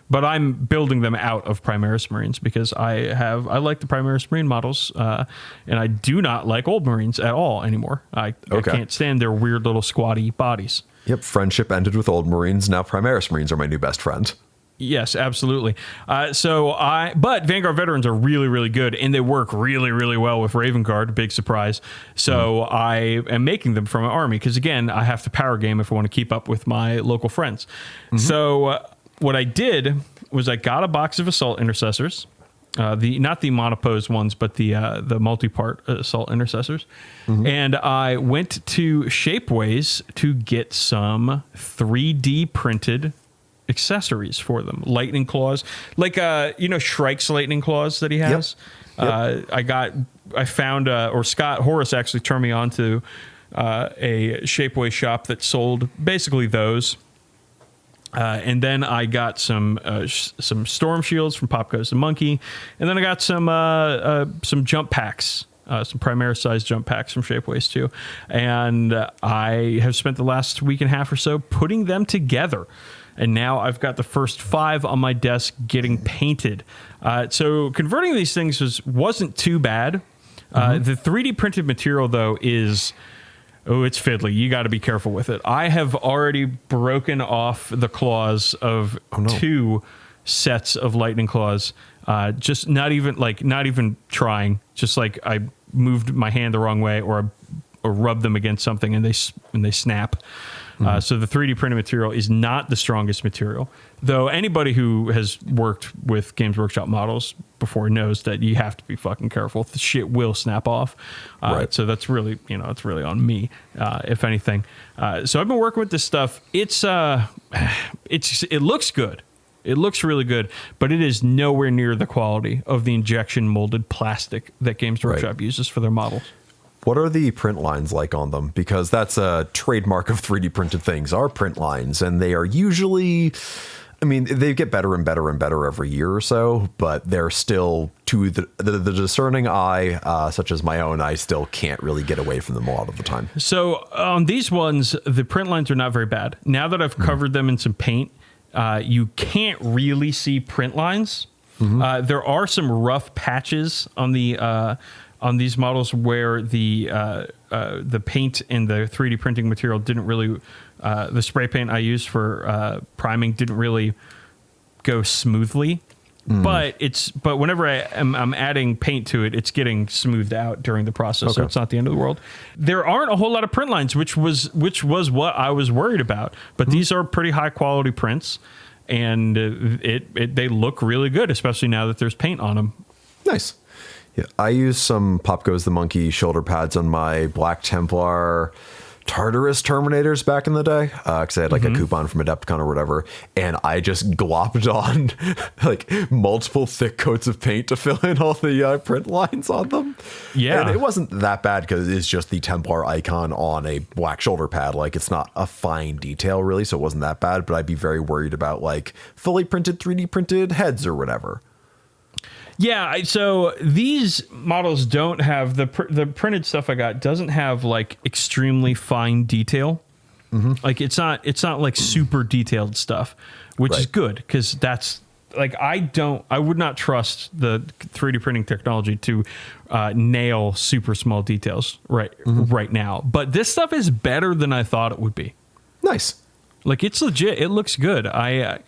But I'm building them out of Primaris Marines because I like the Primaris Marine models, and I do not like old Marines at all anymore. I can't stand their weird little squatty bodies. Yep, friendship ended with old Marines. Now Primaris Marines are my new best friend. Yes, absolutely. But Vanguard veterans are really, really good, and they work really, really well with Raven Guard. Big surprise. So I am making them from an army because, again, I have to power game if I want to keep up with my local friends. So what I did was I got a box of assault intercessors, not the monopose ones, but the multi-part assault intercessors, and I went to Shapeways to get some 3D printed accessories for them. Lightning claws, like Shrike's lightning claws that he has. Yep. I found Scott Horace actually turned me on to a Shapeways shop that sold basically those. And then I got some storm shields from Pop Goes the Monkey, and then I got some jump packs, some Primaris size jump packs from Shapeways too. And I have spent the last week and a half or so putting them together, and now I've got the first 5 on my desk getting painted. So converting these things wasn't too bad. The 3D printed material though is. Oh, it's fiddly. You got to be careful with it. I have already broken off the claws of 2 sets of lightning claws. Just not even trying. Just like I moved my hand the wrong way or rubbed them against something and they snap. So the 3D printed material is not the strongest material, though anybody who has worked with Games Workshop models before knows that you have to be fucking careful. The shit will snap off. Right. So that's really, it's really on me, if anything. So I've been working with this stuff. It looks good. It looks really good, but it is nowhere near the quality of the injection molded plastic that Games Workshop uses for their models. What are the print lines like on them? Because that's a trademark of 3D printed things, are print lines. And they are usually, they get better and better and better every year or so, but they're still, to the discerning eye, such as my own, I still can't really get away from them a lot of the time. So on these ones, the print lines are not very bad. Now that I've covered them in some paint, you can't really see print lines. There are some rough patches on these models where the paint and the 3D printing material didn't really, the spray paint I used for priming didn't really go smoothly. But whenever I'm adding paint to it, it's getting smoothed out during the process, so it's not the end of the world. There aren't a whole lot of print lines, which was what I was worried about. But these are pretty high quality prints, and they look really good, especially now that there's paint on them. Nice. Yeah, I used some Pop Goes the Monkey shoulder pads on my Black Templar Tartarus Terminators back in the day, because I had like a coupon from Adepticon or whatever, and I just glopped on like multiple thick coats of paint to fill in all the print lines on them. Yeah, and it wasn't that bad because it's just the Templar icon on a black shoulder pad. Like, it's not a fine detail really, so it wasn't that bad. But I'd be very worried about like fully printed 3D printed heads or whatever. Yeah, so these models don't have the printed stuff I got doesn't have like extremely fine detail. Like it's not like super detailed stuff, which is good, because that's like I would not trust the 3D printing technology to nail super small details right now. But this stuff is better than I thought it would be. Nice. Like, it's legit. It looks good. I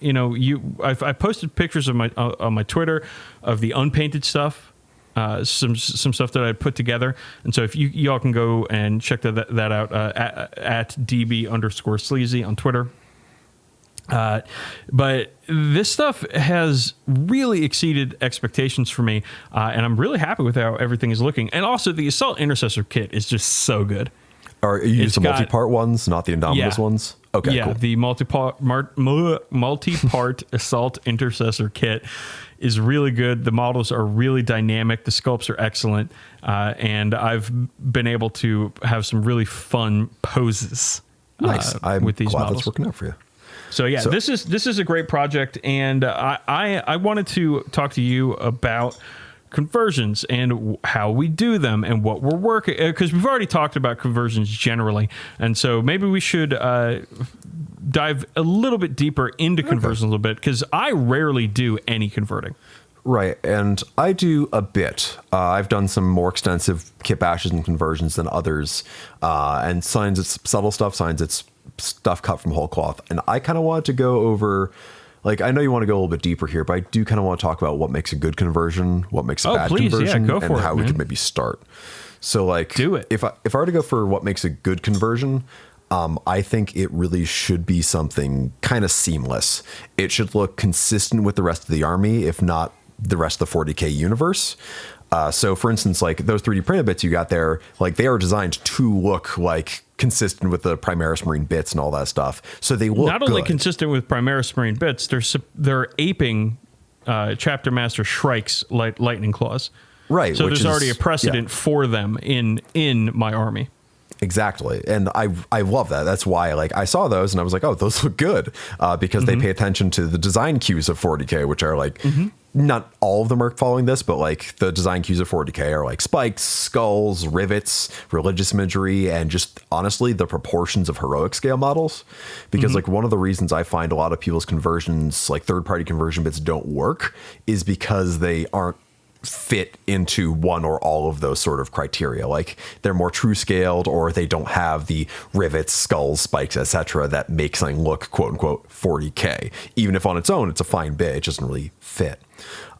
posted pictures of on my Twitter of the unpainted stuff, some stuff that I put together. And so if y'all can go and check that out at DB_sleazy on Twitter. But this stuff has really exceeded expectations for me, and I'm really happy with how everything is looking. And also, the Assault Intercessor kit is just so good. Are you using the multi-part ones, not the Indominus ones? Okay, yeah, cool. The multi-part Assault Intercessor kit is really good. The models are really dynamic. The sculpts are excellent. And I've been able to have some really fun poses with these models. That's working out for you. So yeah, this is a great project, and I wanted to talk to you about conversions and how we do them and what we're working, because we've already talked about conversions generally, and so maybe we should dive a little bit deeper into conversions a little bit, because I rarely do any converting. Right, and I do a bit. I've done some more extensive kit bashes and conversions than others, and signs it's subtle stuff, signs it's stuff cut from whole cloth, and I kind of wanted to go over. Like, I know you want to go a little bit deeper here, but I do kind of want to talk about what makes a good conversion, what makes a bad conversion, and how we can maybe start. So, like, do it. If I were to go for what makes a good conversion, I think it really should be something kind of seamless. It should look consistent with the rest of the army, if not the rest of the 40k universe. So, for instance, like those 3D printed bits you got there, like they are designed to look like consistent with the Primaris Marine bits and all that stuff. So they look not only consistent with Primaris Marine bits, they're aping Chapter Master Shrike's lightning claws. Right. So there's already a precedent for them in my army. Exactly. And I love that. That's why, like, I saw those and I was like, oh, those look good, because they pay attention to the design cues of 40k, which are like, not all of them are following this, but like the design cues of 40k are like spikes, skulls, rivets, religious imagery, and just honestly the proportions of heroic scale models. Because like one of the reasons I find a lot of people's conversions, like third-party conversion bits, don't work is because they aren't fit into one or all of those sort of criteria. Like they're more true scaled, or they don't have the rivets, skulls, spikes, etc. that make something look quote unquote 40k. Even if on its own it's a fine bit, it doesn't really fit.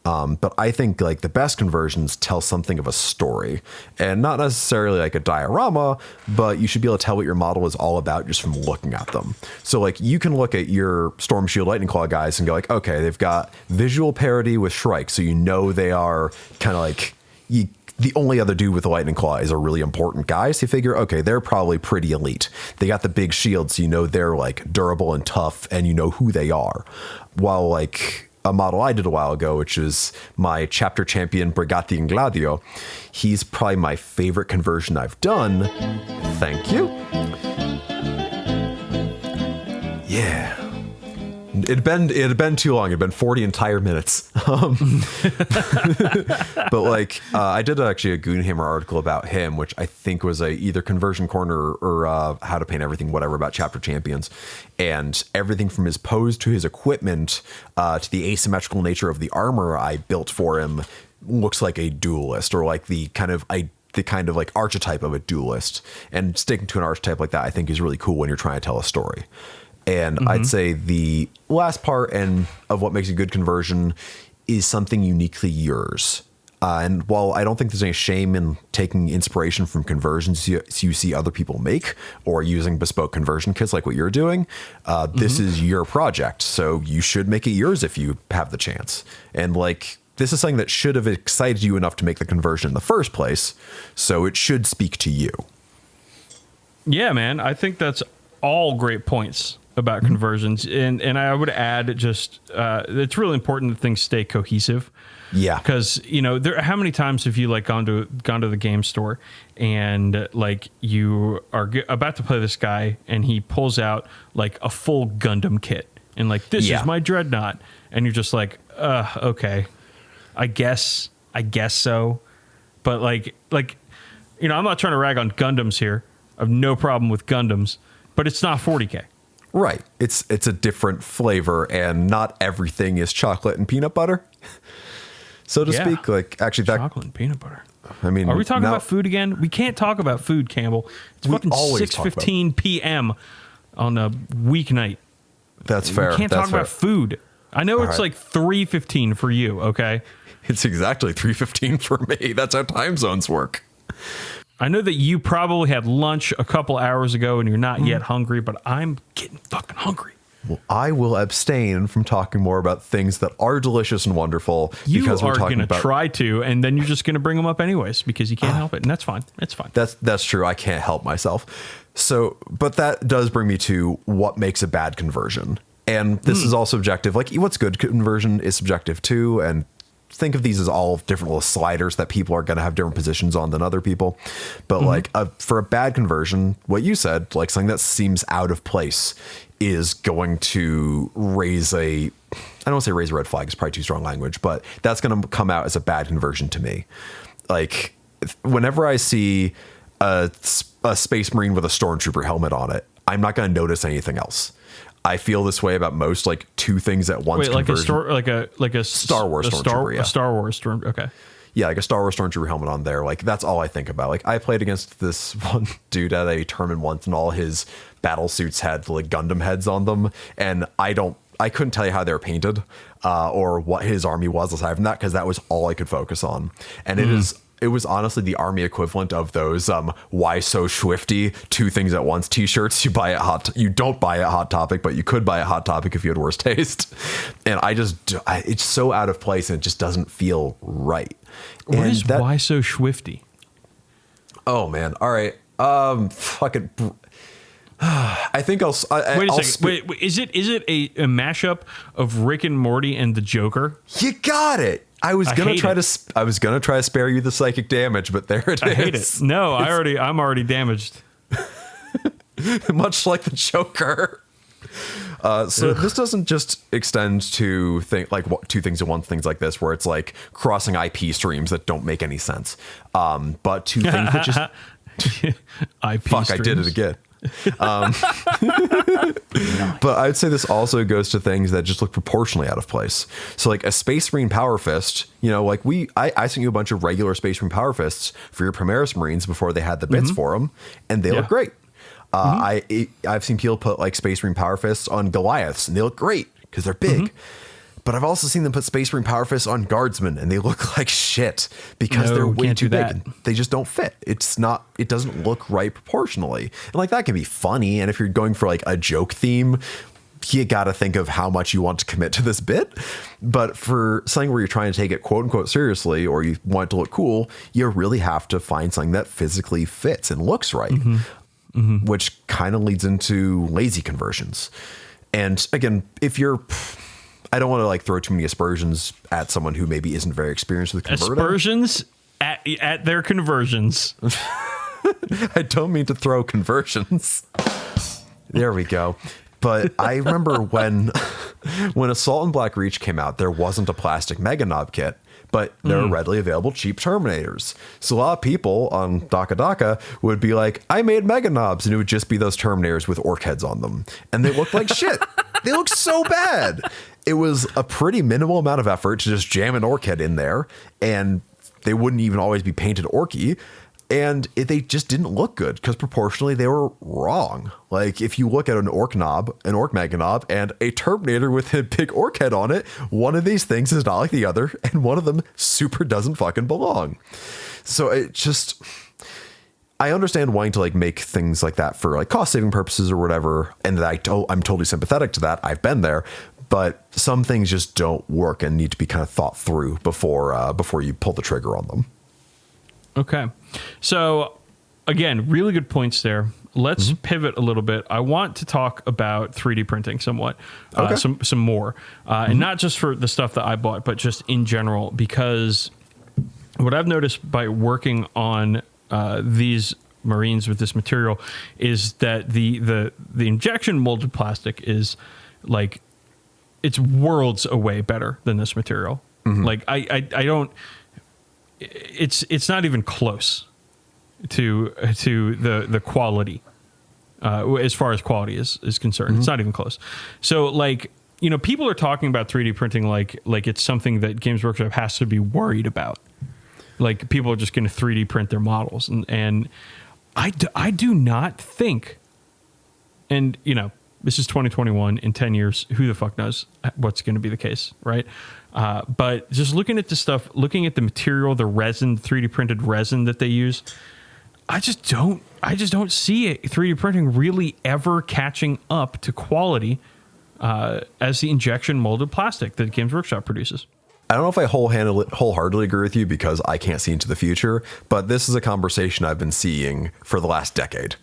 But I think like the best conversions tell something of a story, and not necessarily like a diorama, but you should be able to tell what your model is all about just from looking at them. So like you can look at your Storm Shield Lightning Claw guys and go like, okay, they've got visual parity with Shrike. So you know they are kind of like, the only other dude with a Lightning Claw is a really important guy. So you figure, okay, they're probably pretty elite. They got the big shields, so you know they're like durable and tough, and you know who they are. While like a model I did a while ago, which is my chapter champion Brigati Ingladio, he's probably my favorite conversion I've done. Thank you. Yeah. It had been too long. It'd been 40 entire minutes. But like, I did actually a Goonhammer article about him, which I think was either Conversion Corner or How to Paint Everything, whatever, about chapter champions. And everything from his pose to his equipment to the asymmetrical nature of the armor I built for him looks like a duelist, or like the kind of like archetype of a duelist. And sticking to an archetype like that, I think is really cool when you're trying to tell a story. And I'd say the last part and of what makes a good conversion is something uniquely yours. And while I don't think there's any shame in taking inspiration from conversions you see other people make, or using bespoke conversion kits like what you're doing, this is your project. So you should make it yours if you have the chance. And like, this is something that should have excited you enough to make the conversion in the first place. So it should speak to you. Yeah, man. I think that's all great points about conversions, and I would add just it's really important that things stay cohesive. Yeah, because you know, how many times have you like gone to the game store and like you are about to play this guy and he pulls out like a full Gundam kit and like, this is my dreadnought, and you're just like, okay, I guess so, but like you know, I'm not trying to rag on Gundams here. I have no problem with Gundams, but it's not 40k. Right. It's a different flavor, and not everything is chocolate and peanut butter, so to speak. Like, actually, that chocolate and peanut butter. I mean, are we talking about food again? We can't talk about food, Campbell. It's fucking 6:15 p.m. on a weeknight. That's fair. We can't talk about food. I know it's like 3:15 for you. Okay. It's exactly 3:15 for me. That's how time zones work. I know that you probably had lunch a couple hours ago and you're not yet hungry, but I'm getting fucking hungry. Well, I will abstain from talking more about things that are delicious and wonderful, because we're talking about... try to, and then you're just going to bring them up anyways because you can't help it, and that's fine. It's fine. That's true. I can't help myself. So, but that does bring me to what makes a bad conversion. And this is all subjective. Like, what's good conversion is subjective too, and think of these as all different little sliders that people are going to have different positions on than other people. But like for a bad conversion, what you said, like something that seems out of place is going to raise I don't want to say raise a red flag, it's probably too strong language, but that's going to come out as a bad conversion to me. Like whenever I see a Space Marine with a Stormtrooper helmet on it, I'm not going to notice anything else. I feel this way about most like two things at once. Wait, like a Star Wars Stormtrooper. A Star Wars Storm. Okay. Yeah, like a Star Wars Stormtrooper helmet on there. Like that's all I think about. Like I played against this one dude at a tournament once, and all his battle suits had like Gundam heads on them, and I couldn't tell you how they were painted or what his army was aside from that, because that was all I could focus on. And it was honestly the army equivalent of those "Why So Swifty" two things at once t-shirts you buy at you don't buy at Hot Topic, but you could buy at Hot Topic if you had worse taste. And it's so out of place, and it just doesn't feel right. What is "Why So Swifty"? Oh man, all right, fucking. I think I'll wait a second. Wait, is it a mashup of Rick and Morty and the Joker? You got it. I was gonna try to spare you the psychic damage, but there it is. I hate it. No, I'm already damaged. Much like the Joker. So this doesn't just extend to two things at once, things like this, where it's like crossing IP streams that don't make any sense. But to things that just IP fuck, streams. I did it again. But I'd say this also goes to things that just look proportionally out of place. So like a Space Marine Power Fist, like I sent you a bunch of regular Space Marine Power Fists for your Primaris Marines before they had the bits for them, and they look great. I've seen people put like Space Marine Power Fists on Goliaths, and they look great because they're big. But I've also seen them put Space Marine Power Fists on Guardsmen, and they look like shit because they're way too big. And they just don't fit. It doesn't look right proportionally. And like that can be funny. And if you're going for like a joke theme, you got to think of how much you want to commit to this bit. But for something where you're trying to take it quote unquote seriously, or you want it to look cool, you really have to find something that physically fits and looks right. Which kind of leads into lazy conversions. And again, I don't want to like throw too many aspersions at someone who maybe isn't very experienced with converting. Aspersions at their conversions. I don't mean to throw conversions. There we go. But I remember when Assault and Black Reach came out, there wasn't a plastic Mega Knob kit, but there are readily available cheap Terminators. So a lot of people on Daka would be like, I made Mega Knobs, and it would just be those Terminators with orc heads on them. And they looked like shit. They looked so bad. It was a pretty minimal amount of effort to just jam an orc head in there, and they wouldn't even always be painted orky. And they just didn't look good because proportionally they were wrong. Like if you look at an orc Mega Knob, and a Terminator with a big orc head on it, one of these things is not like the other, and one of them super doesn't fucking belong. So it just, I understand wanting to like make things like that for like cost saving purposes or whatever, and that I'm totally sympathetic to that. I've been there, but some things just don't work and need to be kind of thought through before you pull the trigger on them. Okay. So again, really good points there. Let's pivot a little bit. I want to talk about 3D printing somewhat, some more, and not just for the stuff that I bought, but just in general, because what I've noticed by working on these Marines with this material is that the injection molded plastic is like, it's worlds away better than this material. Like I don't, it's not even close to the quality as far as quality is concerned. It's not even close. So like, people are talking about 3D printing like it's something that Games Workshop has to be worried about. Like people are just going to 3D print their models, and I do not think, and this is 2021. In 10 years, who the fuck knows what's going to be the case, right? But just looking at the stuff, looking at the material, the resin, 3D printed resin that they use, I just don't see it, 3D printing really ever catching up to quality as the injection molded plastic that Games Workshop produces. I don't know if I wholeheartedly agree with you because I can't see into the future, but this is a conversation I've been seeing for the last decade.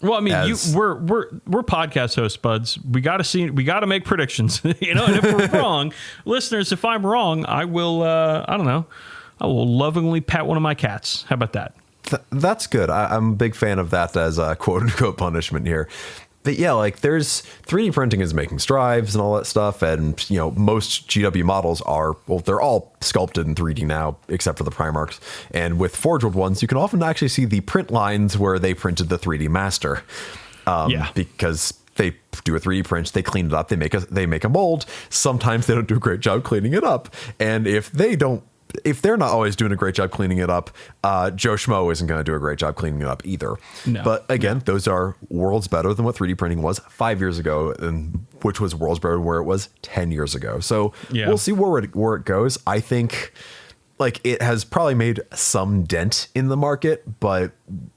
Well, I mean, we're podcast hosts, buds. We got to make predictions, and if we're wrong, listeners, if I'm wrong, I will, I will lovingly pet one of my cats. How about that? That's good. I'm a big fan of that as a quote unquote punishment here. But yeah, like there's 3D printing is making strides and all that stuff. And, most GW models they're all sculpted in 3D now, except for the Primarchs. And with Forge World ones, you can often actually see the print lines where they printed the 3D master. Because they do a 3D print, they clean it up, they make a mold. Sometimes they don't do a great job cleaning it up. And if they're not always doing a great job cleaning it up, Joe Schmo isn't going to do a great job cleaning it up either. No. But again, those are worlds better than what 3D printing was 5 years ago, and which was worlds better than where it was 10 years ago. So we'll see where it goes. I think like it has probably made some dent in the market, but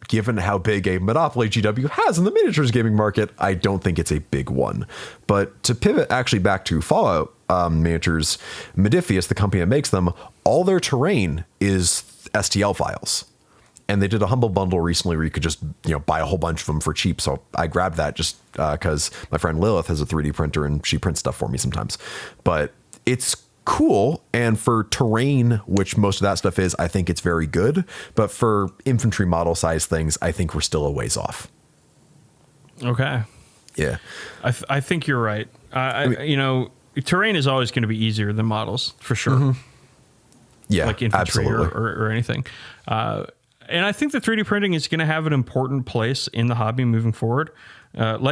given how big a monopoly GW has in the miniatures gaming market, I don't think it's a big one. But to pivot actually back to Fallout miniatures, Modiphius, the company that makes them, all their terrain is STL files. And they did a humble bundle recently where you could just buy a whole bunch of them for cheap. So I grabbed that just because my friend Lilith has a 3D printer and she prints stuff for me sometimes. But it's cool, and for terrain, which most of that stuff is, I think it's very good. But for infantry model size things, I think we're still a ways off. Okay. Yeah. I think you're right. Terrain is always going to be easier than models, for sure. Mm-hmm. Yeah, like infantry absolutely. or anything. And I think the 3D printing is going to have an important place in the hobby moving forward. I'm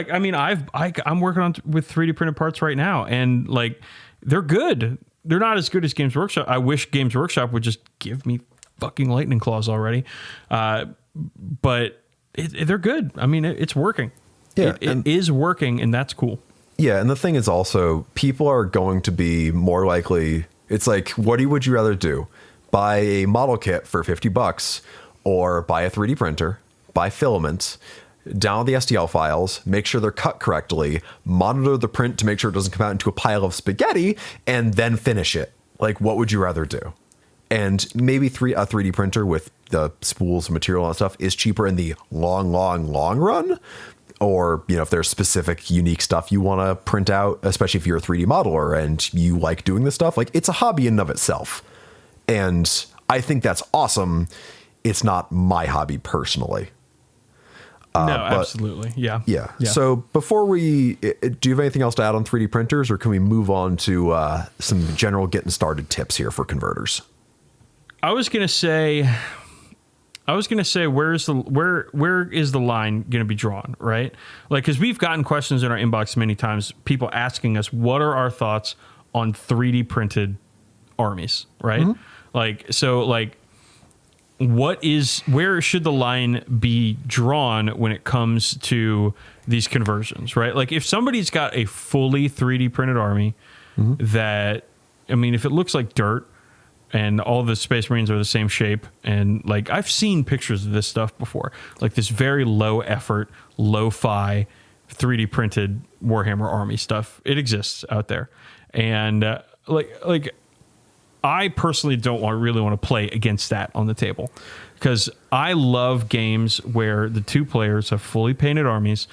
working with 3D printed parts right now, and like they're good. They're not as good as Games Workshop. I wish Games Workshop would just give me fucking lightning claws already. But they're good. I mean, it's working. Yeah, it is working, and that's cool. Yeah, and the thing is also, people are going to be more likely. It's like, would you rather do? Buy a model kit for $50, or buy a 3D printer, buy filaments, download the STL files, make sure they're cut correctly, monitor the print to make sure it doesn't come out into a pile of spaghetti, and then finish it. Like, what would you rather do? And maybe a 3D printer with the spools, material, and stuff is cheaper in the long run. Or, if there's specific unique stuff you want to print out, especially if you're a 3D modeler and you like doing this stuff, like it's a hobby in and of itself. And I think that's awesome. It's not my hobby personally. No, absolutely. Yeah. So before do you have anything else to add on 3D printers, or can we move on to some general getting started tips here for converters? I was gonna say, where is the line going to be drawn, right? Like, because we've gotten questions in our inbox many times, people asking us, what are our thoughts on 3D printed armies, right? Mm-hmm. Where should the line be drawn when it comes to these conversions, right? Like, if somebody's got a fully 3D printed army that, I mean, if it looks like dirt, and all the Space Marines are the same shape. And like, I've seen pictures of this stuff before, like this very low effort, lo-fi 3D printed Warhammer army stuff. It exists out there. And I personally don't really want to play against that on the table, because I love games where the two players have fully painted armies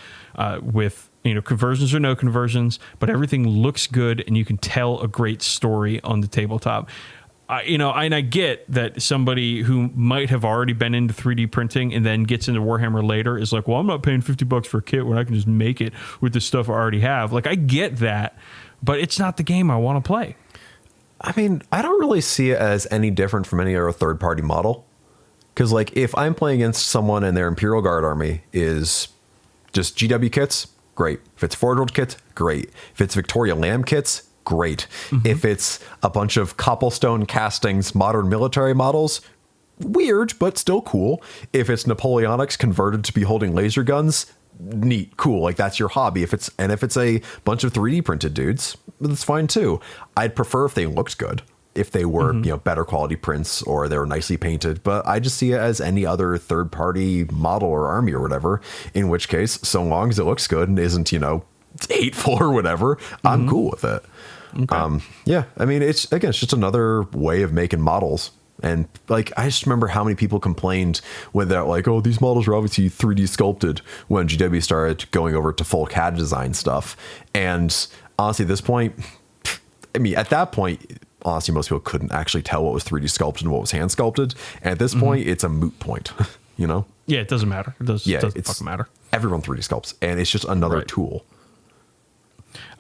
with, conversions or no conversions, but everything looks good and you can tell a great story on the tabletop. And I get that somebody who might have already been into 3D printing and then gets into Warhammer later is like, well, I'm not paying $50 for a kit when I can just make it with the stuff I already have. Like, I get that, but it's not the game I want to play. I mean, I don't really see it as any different from any other third-party model. Because, like, if I'm playing against someone and their Imperial Guard army is just GW kits, great. If it's Forge World kits, great. If it's Victoria Lamb kits, great. Mm-hmm. If it's a bunch of cobblestone castings, modern military models, weird, but still cool. If it's Napoleonics converted to be holding laser guns, neat, cool. Like, that's your hobby. If it's a bunch of 3D printed dudes, that's fine too. I'd prefer if they looked good, if they were, better quality prints or they were nicely painted, but I just see it as any other third party model or army or whatever, in which case, so long as it looks good and isn't, hateful or whatever, I'm cool with it. Okay. Yeah, I mean, it's just another way of making models. And like, I just remember how many people complained when they're like, oh, these models are obviously 3D sculpted, when GW started going over to full CAD design stuff. And honestly, at this point, I mean, at that point, honestly, most people couldn't actually tell what was 3D sculpted and what was hand sculpted. And at this point, it's a moot point, Yeah, it doesn't matter. It doesn't fucking matter. Everyone 3D sculpts, and it's just another tool.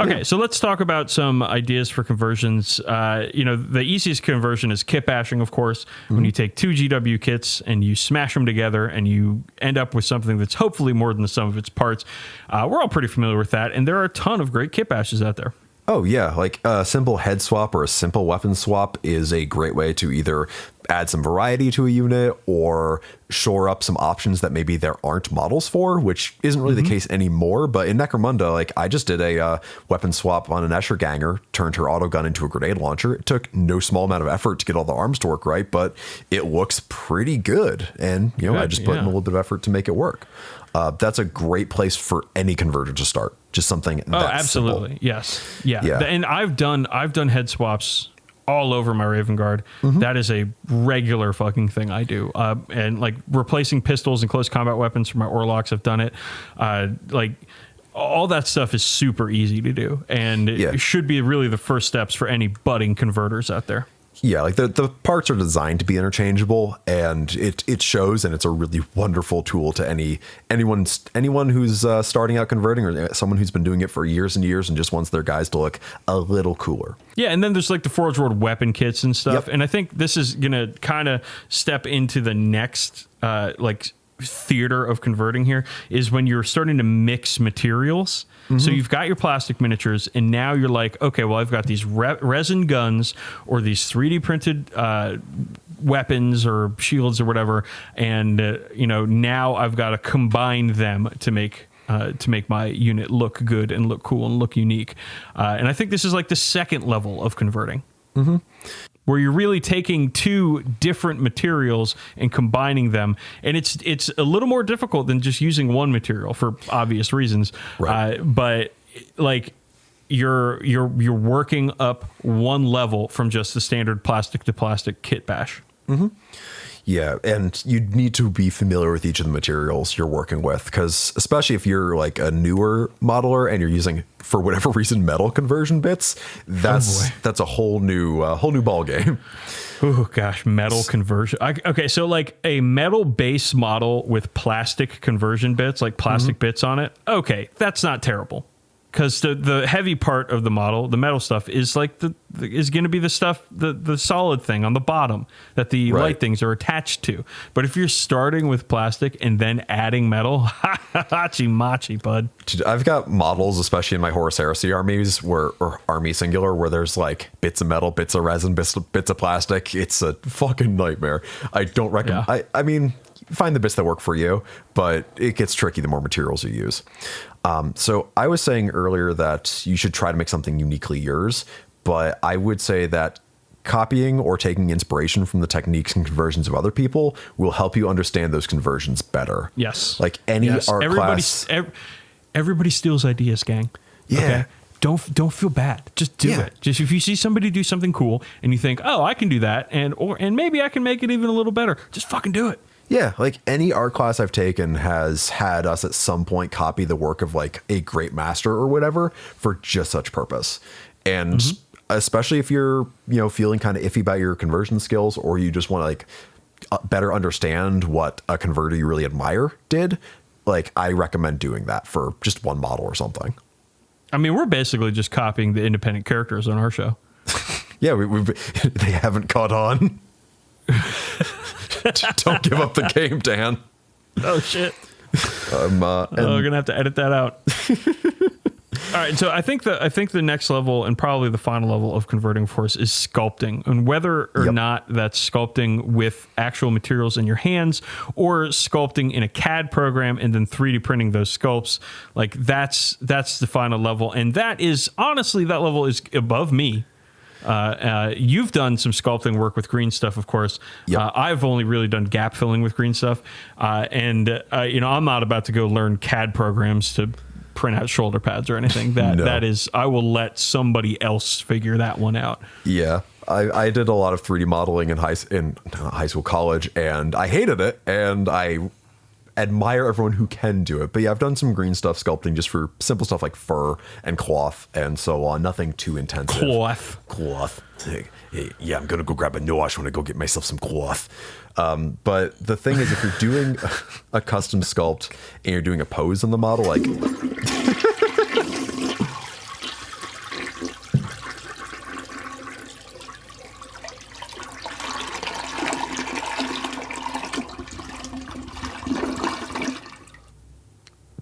Okay, so let's talk about some ideas for conversions. The easiest conversion is kit bashing, of course, when you take two GW kits and you smash them together and you end up with something that's hopefully more than the sum of its parts. We're all pretty familiar with that, and there are a ton of great kit bashes out there. Oh, yeah. Like a simple head swap or a simple weapon swap is a great way to either add some variety to a unit or shore up some options that maybe there aren't models for, which isn't really the case anymore. But in Necromunda, like, I just did a weapon swap on an Escher Ganger, turned her autogun into a grenade launcher. It took no small amount of effort to get all the arms to work right, but it looks pretty good. And, I just put in a little bit of effort to make it work. That's a great place for any converter to start. Just something that absolutely simple. Yes, yeah. And I've done head swaps all over my Raven Guard. That is a regular fucking thing I do. And like replacing pistols and close combat weapons for my Orlocks, I've done it. Like all that stuff is super easy to do, and it should be really the first steps for any budding converters out there. Yeah, like the parts are designed to be interchangeable, and it shows, and it's a really wonderful tool to anyone who's starting out converting, or someone who's been doing it for years and years and just wants their guys to look a little cooler. Yeah, and then there's like the Forge World weapon kits and stuff, Yep. and I think this is gonna kind of step into the next like theater of converting here, is when you're starting to mix materials. So you've got your plastic miniatures, and now you're like, okay, well, I've got these resin guns or these 3D printed weapons or shields or whatever, and now I've got to combine them to make my unit look good and look cool and look unique. And I think this is like the second level of converting. Where you're really taking two different materials and combining them, and it's a little more difficult than just using one material for obvious reasons. Right. But like you're working up one level from just the standard plastic to plastic kit bash. Yeah, and you need to be familiar with each of the materials you're working with, because especially if you're like a newer modeler and you're using, for whatever reason, metal conversion bits, that's a whole new ball game. Oh gosh, metal conversion. Okay, so like a metal base model with plastic conversion bits, like plastic bits on it. Okay, that's not terrible. Because the heavy part of the model, the metal stuff, is like is going to be the stuff, the solid thing on the bottom that the light things are attached to. But if you're starting with plastic and then adding metal, hachi machi, bud. I've got models, especially in my Horus Heresy armies, or army singular, where there's like bits of metal, bits of resin, bits of plastic. It's a fucking nightmare. I don't recommend. Yeah. I mean, find the bits that work for you, but it gets tricky the more materials you use. So I was saying earlier that you should try to make something uniquely yours, but I would say that copying or taking inspiration from the techniques and conversions of other people will help you understand those conversions better. Yes. Like any art class. Everybody steals ideas, gang. Yeah. Okay? Don't feel bad. Just do it. Just if you see somebody do something cool and you think, oh, I can do that, and maybe I can make it even a little better, just fucking do it. Yeah, like any art class I've taken has had us at some point copy the work of like a great master or whatever for just such purpose. And especially if you're, feeling kind of iffy about your conversion skills, or you just want to like better understand what a converter you really admire did, like I recommend doing that for just one model or something. I mean, we're basically just copying the independent characters on our show. Yeah, they haven't caught on. Don't give up the game, Dan. Oh shit! We're gonna have to edit that out. All right, so I think the next level, and probably the final level of converting force, is sculpting, and whether or not that's sculpting with actual materials in your hands or sculpting in a CAD program and then 3D printing those sculpts. Like that's the final level, and that level is above me. You've done some sculpting work with green stuff, of course. Yep. I've only really done gap filling with green stuff. And I'm not about to go learn CAD programs to print out shoulder pads or anything. That is, I will let somebody else figure that one out. Yeah. I did a lot of 3D modeling in high school, college, and I hated it. And I admire everyone who can do it. But yeah, I've done some green stuff sculpting just for simple stuff like fur and cloth and so on. Nothing too intensive. Cloth. Yeah, I'm gonna go grab a nosh when I go get myself some cloth. But the thing is, if you're doing a custom sculpt and you're doing a pose on the model, like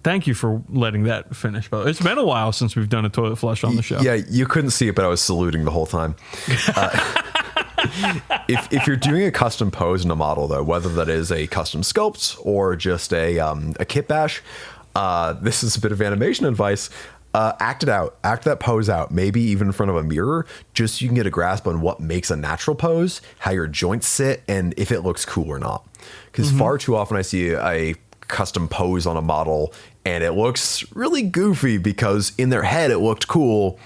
Thank you for letting that finish, but it's been a while since we've done a toilet flush on the show. Yeah, you couldn't see it, but I was saluting the whole time. If you're doing a custom pose in a model, though, whether that is a custom sculpt or just a kit bash, this is a bit of animation advice. Act it out. Act that pose out, maybe even in front of a mirror, just so you can get a grasp on what makes a natural pose, how your joints sit, and if it looks cool or not. Because far too often I see a custom pose on a model and it looks really goofy because in their head it looked cool,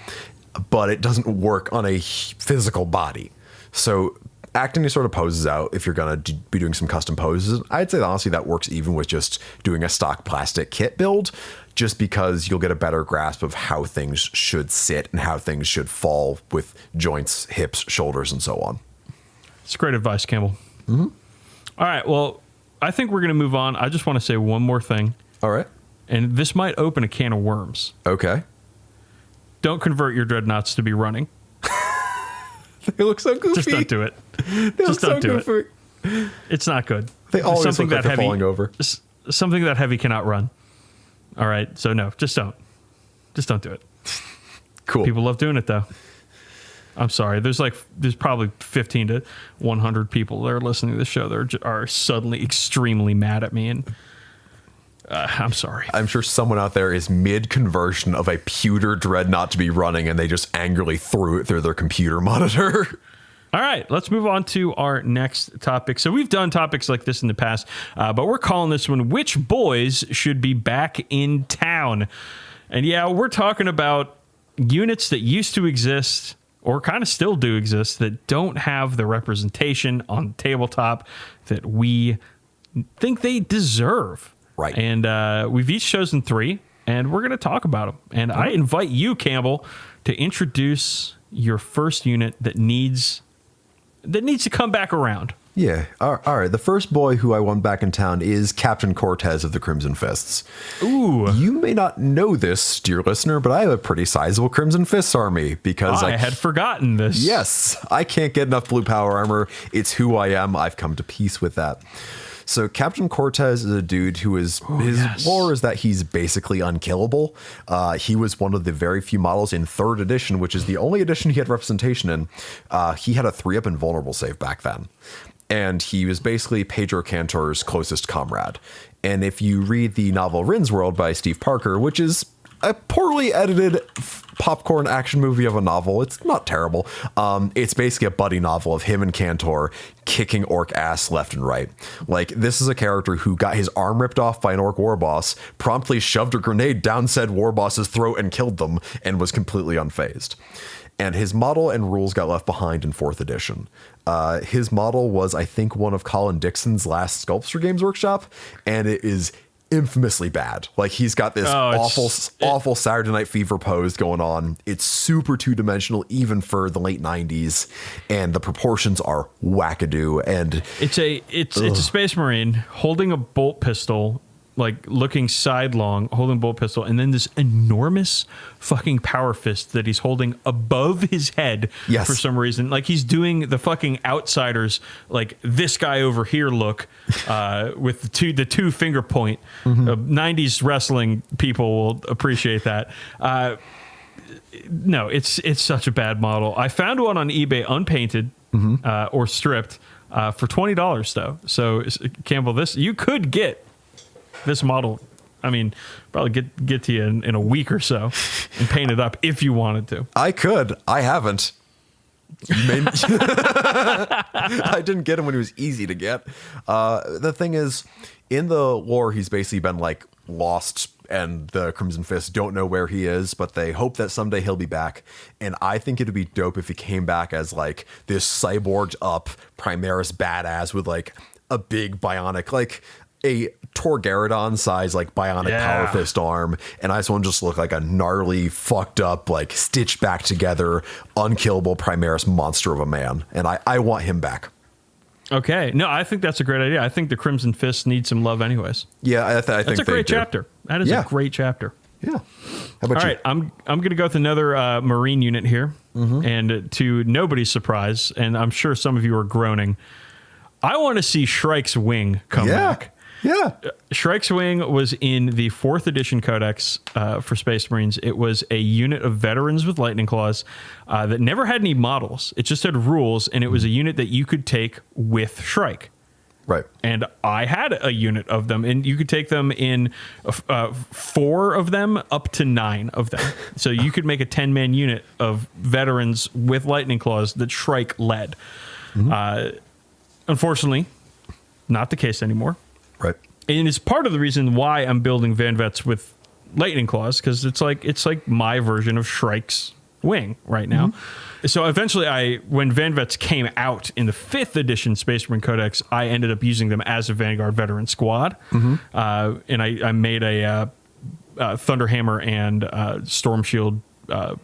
but it doesn't work on a physical body. So acting these sort of poses out, if you're going to be doing some custom poses, I'd say honestly that works even with just doing a stock plastic kit build, just because you'll get a better grasp of how things should sit and how things should fall with joints, hips, shoulders, and so on. It's great advice, Campbell. All right, well, I think we're going to move on. I just want to say one more thing. All right. And this might open a can of worms. Okay. Don't convert your dreadnoughts to be running. They look so goofy. Just don't do it. Just don't do it. It's not good. They always look like they're falling over. Something that heavy cannot run. All right, so no, just don't. Just don't do it. Cool. People love doing it, though. I'm sorry. There's probably 15 to 100 people that are listening to this show that are suddenly extremely mad at me, and I'm sorry. I'm sure someone out there is mid-conversion of a pewter dreadnought to be running, and they just angrily threw it through their computer monitor. All right, let's move on to our next topic. So we've done topics like this in the past, but we're calling this one, Which Boys Should Be Back in Town? And yeah, we're talking about units that used to exist or kind of still do exist that don't have the representation on the tabletop that we think they deserve. Right. And we've each chosen 3, and we're going to talk about them. And I invite you, Campbell, to introduce your first unit that needs to come back around. Yeah. All right. The first boy who I want back in town is Captain Cortez of the Crimson Fists. Ooh. You may not know this, dear listener, but I have a pretty sizable Crimson Fists army because I had forgotten this. Yes. I can't get enough blue power armor. It's who I am. I've come to peace with that. So Captain Cortez is a dude who is lore is that he's basically unkillable. He was one of the very few models in 3rd edition, which is the only edition he had representation in. He had a 3-up invulnerable save back then. And he was basically Pedro Cantor's closest comrade. And if you read the novel Rin's World by Steve Parker, which is a poorly edited popcorn action movie of a novel, it's not terrible. It's basically a buddy novel of him and Cantor kicking orc ass left and right. Like, this is a character who got his arm ripped off by an orc war boss, promptly shoved a grenade down said war boss's throat and killed them, and was completely unfazed. And his model and rules got left behind in 4th edition. His model was, I think, one of Colin Dixon's last Sculpture Games Workshop, and it is infamously bad. Like, he's got this awful Saturday Night Fever pose going on. It's super 2-dimensional, even for the late 90s, and the proportions are wackadoo. And it's a Space Marine holding a bolt pistol, like looking sidelong, holding a bolt pistol, and then this enormous fucking power fist that he's holding above his head for some reason. Like, he's doing the fucking Outsiders, like this guy over here look, with the two finger point. 90s wrestling people will appreciate that. No, it's such a bad model. I found one on eBay unpainted or stripped for $20 though. So Campbell, you could get this model, I mean, probably get to you in a week or so and paint it up if you wanted to. I could. I haven't. I didn't get him when he was easy to get. The thing is, in the lore, he's basically been like lost, and the Crimson Fist don't know where he is, but they hope that someday he'll be back. And I think it'd be dope if he came back as like this cyborged up Primaris badass with like a big bionic, like a Torgaradon size, like bionic power fist arm, and I just want to just look like a gnarly, fucked up, like stitched back together, unkillable Primaris monster of a man, and I want him back. Okay, no, I think that's a great idea. I think the Crimson Fist needs some love, anyways. Yeah, I think that's a great chapter. That is a great chapter. Yeah. How about you? All right, I'm going to go with another Marine unit here, and to nobody's surprise, and I'm sure some of you are groaning, I want to see Shrike's Wing come back. Yeah. Shrike's Wing was in the 4th edition codex for Space Marines. It was a unit of veterans with lightning claws that never had any models. It just had rules, and it was a unit that you could take with Shrike. Right. And I had a unit of them, and you could take them in 4 of them up to 9 of them. So you could make a 10-man unit of veterans with lightning claws that Shrike led. Unfortunately, not the case anymore. Right. And it's part of the reason why I'm building Van Vets with lightning claws, because it's like my version of Shrike's Wing right now. So eventually, when Van Vets came out in the 5th edition Space Marine Codex, I ended up using them as a Vanguard veteran squad. And I made a Thunderhammer and Storm Shield, what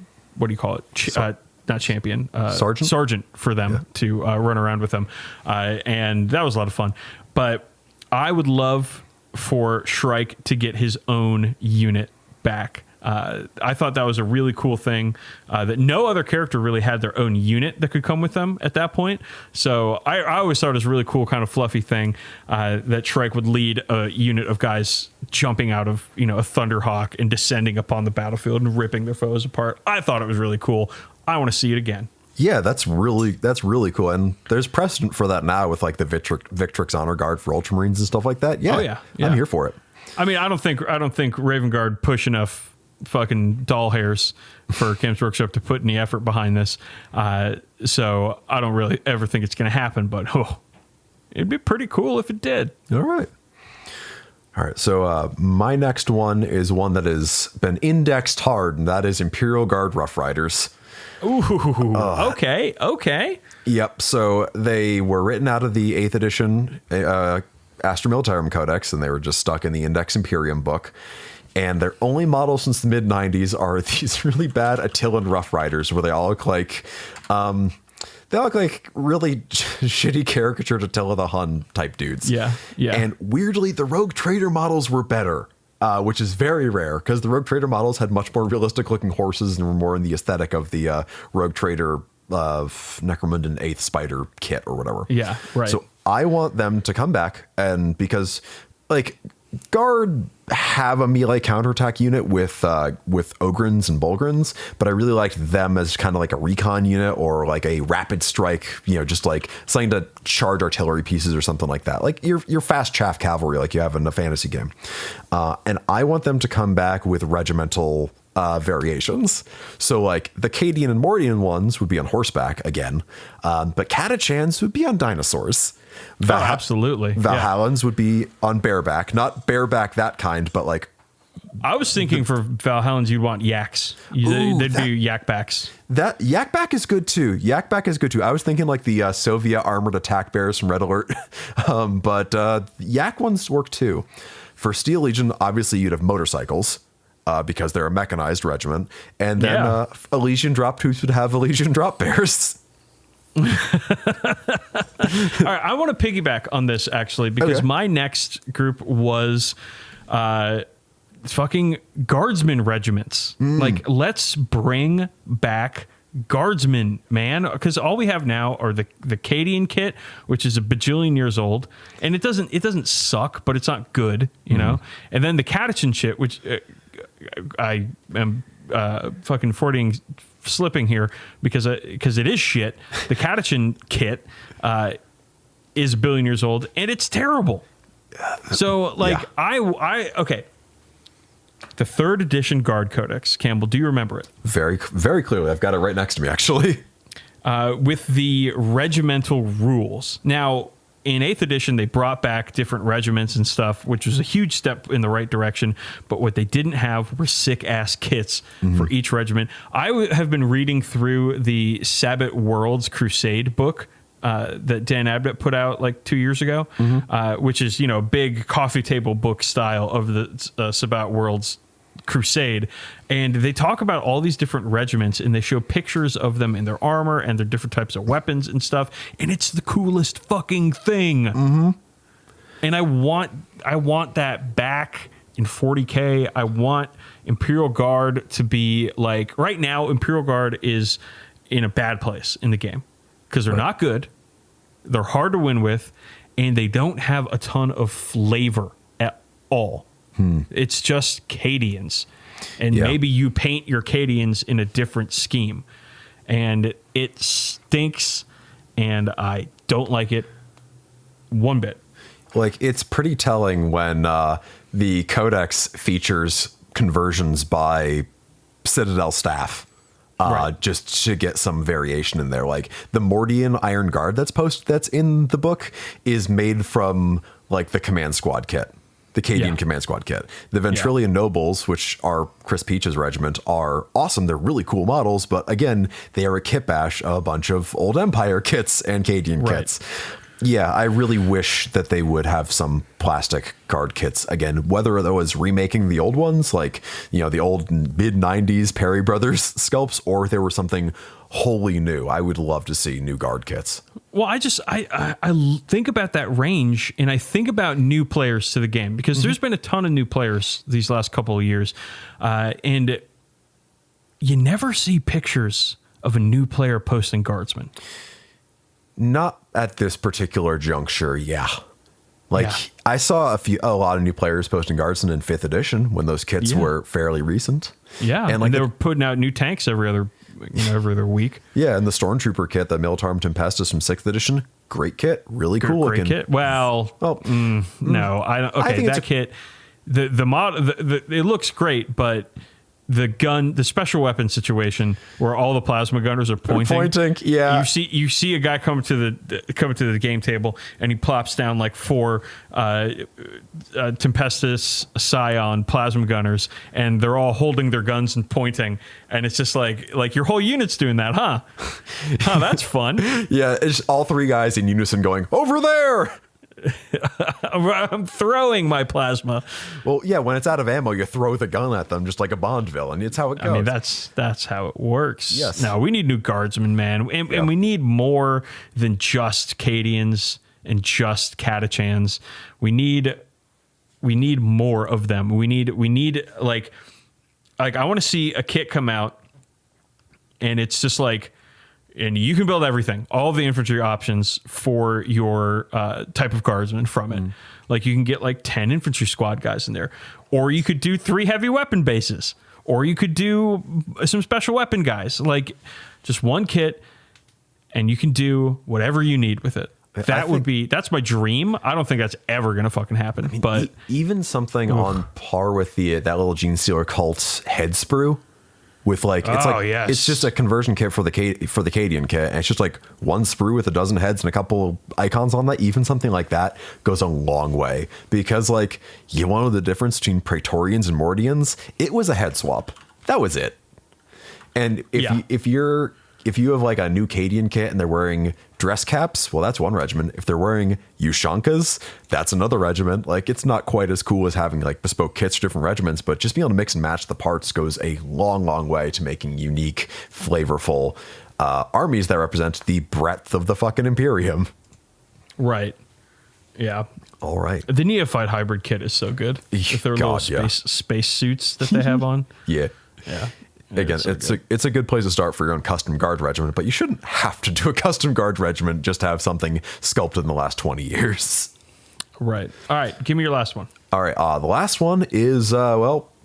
do you call it? not champion, sergeant for them to run around with them. And that was a lot of fun. But I would love for Shrike to get his own unit back. I thought that was a really cool thing, that no other character really had their own unit that could come with them at that point. So I always thought it was a really cool kind of fluffy thing, that Shrike would lead a unit of guys jumping out of, a Thunderhawk and descending upon the battlefield and ripping their foes apart. I thought it was really cool. I want to see it again. Yeah, that's really cool. And there's precedent for that now with like the Victrix Honor Guard for Ultramarines and stuff like that. Yeah. Oh, yeah. I'm here for it. I mean, I don't think Raven Guard push enough fucking doll hairs for Cam's Workshop to put any effort behind this. So I don't really ever think it's going to happen, but it'd be pretty cool if it did. All right. So my next one is one that has been indexed hard, and that is Imperial Guard Rough Riders. Ooh, okay. Yep. So they were written out of the 8th edition Astra Militarum Codex, and they were just stuck in the Index Imperium book. And their only models since the mid-90s are these really bad Attilan Rough Riders, where they all look like really shitty caricatured Attila the Hun type dudes. Yeah. And weirdly, the Rogue Trader models were better. Which is very rare because the Rogue Trader models had much more realistic looking horses and were more in the aesthetic of the Rogue Trader Necromundan 8th Spider kit or whatever. Yeah, right. So I want them to come back, and because like Guard have a melee counterattack unit with Ogrins and Bulgrins, but I really liked them as kind of like a recon unit or like a rapid strike, just like something to charge artillery pieces or something like that. Like your fast chaff cavalry like you have in a fantasy game. And I want them to come back with regimental variations. So like the Cadian and Mordian ones would be on horseback again, but Catachans would be on dinosaurs. Absolutely. Valhallans would be on bareback, not bareback that kind, but like. I was thinking for Valhallans, you'd want yaks. They'd be yak backs. That yak back is good too. I was thinking like the Soviet armored attack bears from Red Alert, but yak ones work too. For Steel Legion, obviously you'd have motorcycles. Because they're a mechanized regiment, and then Elysian Drop Troops would have Elysian Drop Bears. All right, I want to piggyback on this actually because my next group was fucking guardsmen regiments. Like, let's bring back guardsmen, man, because all we have now are the Cadian kit, which is a bajillion years old, and it doesn't suck, but it's not good, know. And then the Catachan shit, which I am fucking slipping here because it is shit. The Catachan kit is a billion years old and it's terrible. So like okay. The 3rd edition Guard Codex, Campbell, do you remember it? Very, very clearly. I've got it right next to me, actually. With the regimental rules. Now, in 8th edition, they brought back different regiments and stuff, which was a huge step in the right direction. But what they didn't have were sick-ass kits for each regiment. I have been reading through the Sabbat Worlds Crusade book that Dan Abnett put out like 2 years ago, which is, a big coffee table book style of the Sabbat Worlds Crusade. And they talk about all these different regiments and they show pictures of them in their armor and their different types of weapons and stuff. And it's the coolest fucking thing. And I want that back in 40K. I want Imperial Guard to be like, right now, Imperial Guard is in a bad place in the game because they're not good. They're hard to win with, and they don't have a ton of flavor at all. It's just Cadians. And maybe you paint your Cadians in a different scheme. And it stinks, and I don't like it one bit. Like, it's pretty telling when the Codex features conversions by Citadel staff. Just to get some variation in there. Like the Mordian Iron Guard that's in the book is made from like the Command Squad kit, the Cadian Command Squad kit. The Ventrilian Nobles, which are Chris Peach's regiment, are awesome. They're really cool models, but again, they are a kit bash of a bunch of old Empire kits and Cadian kits. Yeah, I really wish that they would have some plastic guard kits again, whether that was remaking the old ones, like, the old mid-90s Perry Brothers sculpts, or if there were something wholly new. I would love to see new guard kits. Well, I think about that range, and I think about new players to the game, because there's been a ton of new players these last couple of years, and you never see pictures of a new player posting guardsmen. Not at this particular juncture, yeah. I saw a lot of new players posting guardsmen in 5th edition when those kits were fairly recent. Yeah, and they were putting out new tanks every other week. Yeah, and the Stormtrooper kit, the Militarum Tempestus from 6th edition, great kit, really cool looking. Great kit. Well, no, I don't. Okay, I think that kit, the mod, it looks great, but the special weapon situation where all the plasma gunners are pointing. Yeah. You see a guy come to the game table, and he plops down like 4 Tempestus Scion plasma gunners, and they're all holding their guns and pointing, and it's just like your whole unit's doing that, huh? Oh, that's fun. Yeah, it's all 3 guys in unison going, over there! I'm throwing my plasma. Well, yeah, when it's out of ammo, you throw the gun at them just like a Bond villain. It's how it goes. I mean, that's how it works. Yes. Now, we need new guardsmen, man. And we need more than just Cadians and just Catachans. We need more of them. We need like I want to see a kit come out, and it's just like, and you can build everything, all the infantry options for your type of guardsman from it. Like you can get like 10 infantry squad guys in there, or you could do 3 heavy weapon bases, or you could do some special weapon guys, like just one kit, and you can do whatever you need with it. That's my dream. I don't think that's ever going to fucking happen. I mean, but even something on par with that little Gene Stealer cult head sprue. With it's just a conversion kit for the Cadian kit, and it's just like 1 sprue with a dozen heads and a couple icons on that. Even something like that goes a long way, because you want to know the difference between Praetorians and Mordians? It was a head swap. That was it. And if you have like a new Cadian kit and they're wearing dress caps, well, that's one regiment. If they're wearing Ushankas, that's another regiment. Like, it's not quite as cool as having like bespoke kits for different regiments, but just being able to mix and match the parts goes a long, long way to making unique, flavorful armies that represent the breadth of the fucking Imperium. Right. Yeah. All right. The Neophyte hybrid kit is so good. With their little space suits that they have on. Yeah. Yeah. Again, it's a good place to start for your own custom guard regiment, but you shouldn't have to do a custom guard regiment just to have something sculpted in the last 20 years. Right. All right. Give me your last one. All right. The last one is,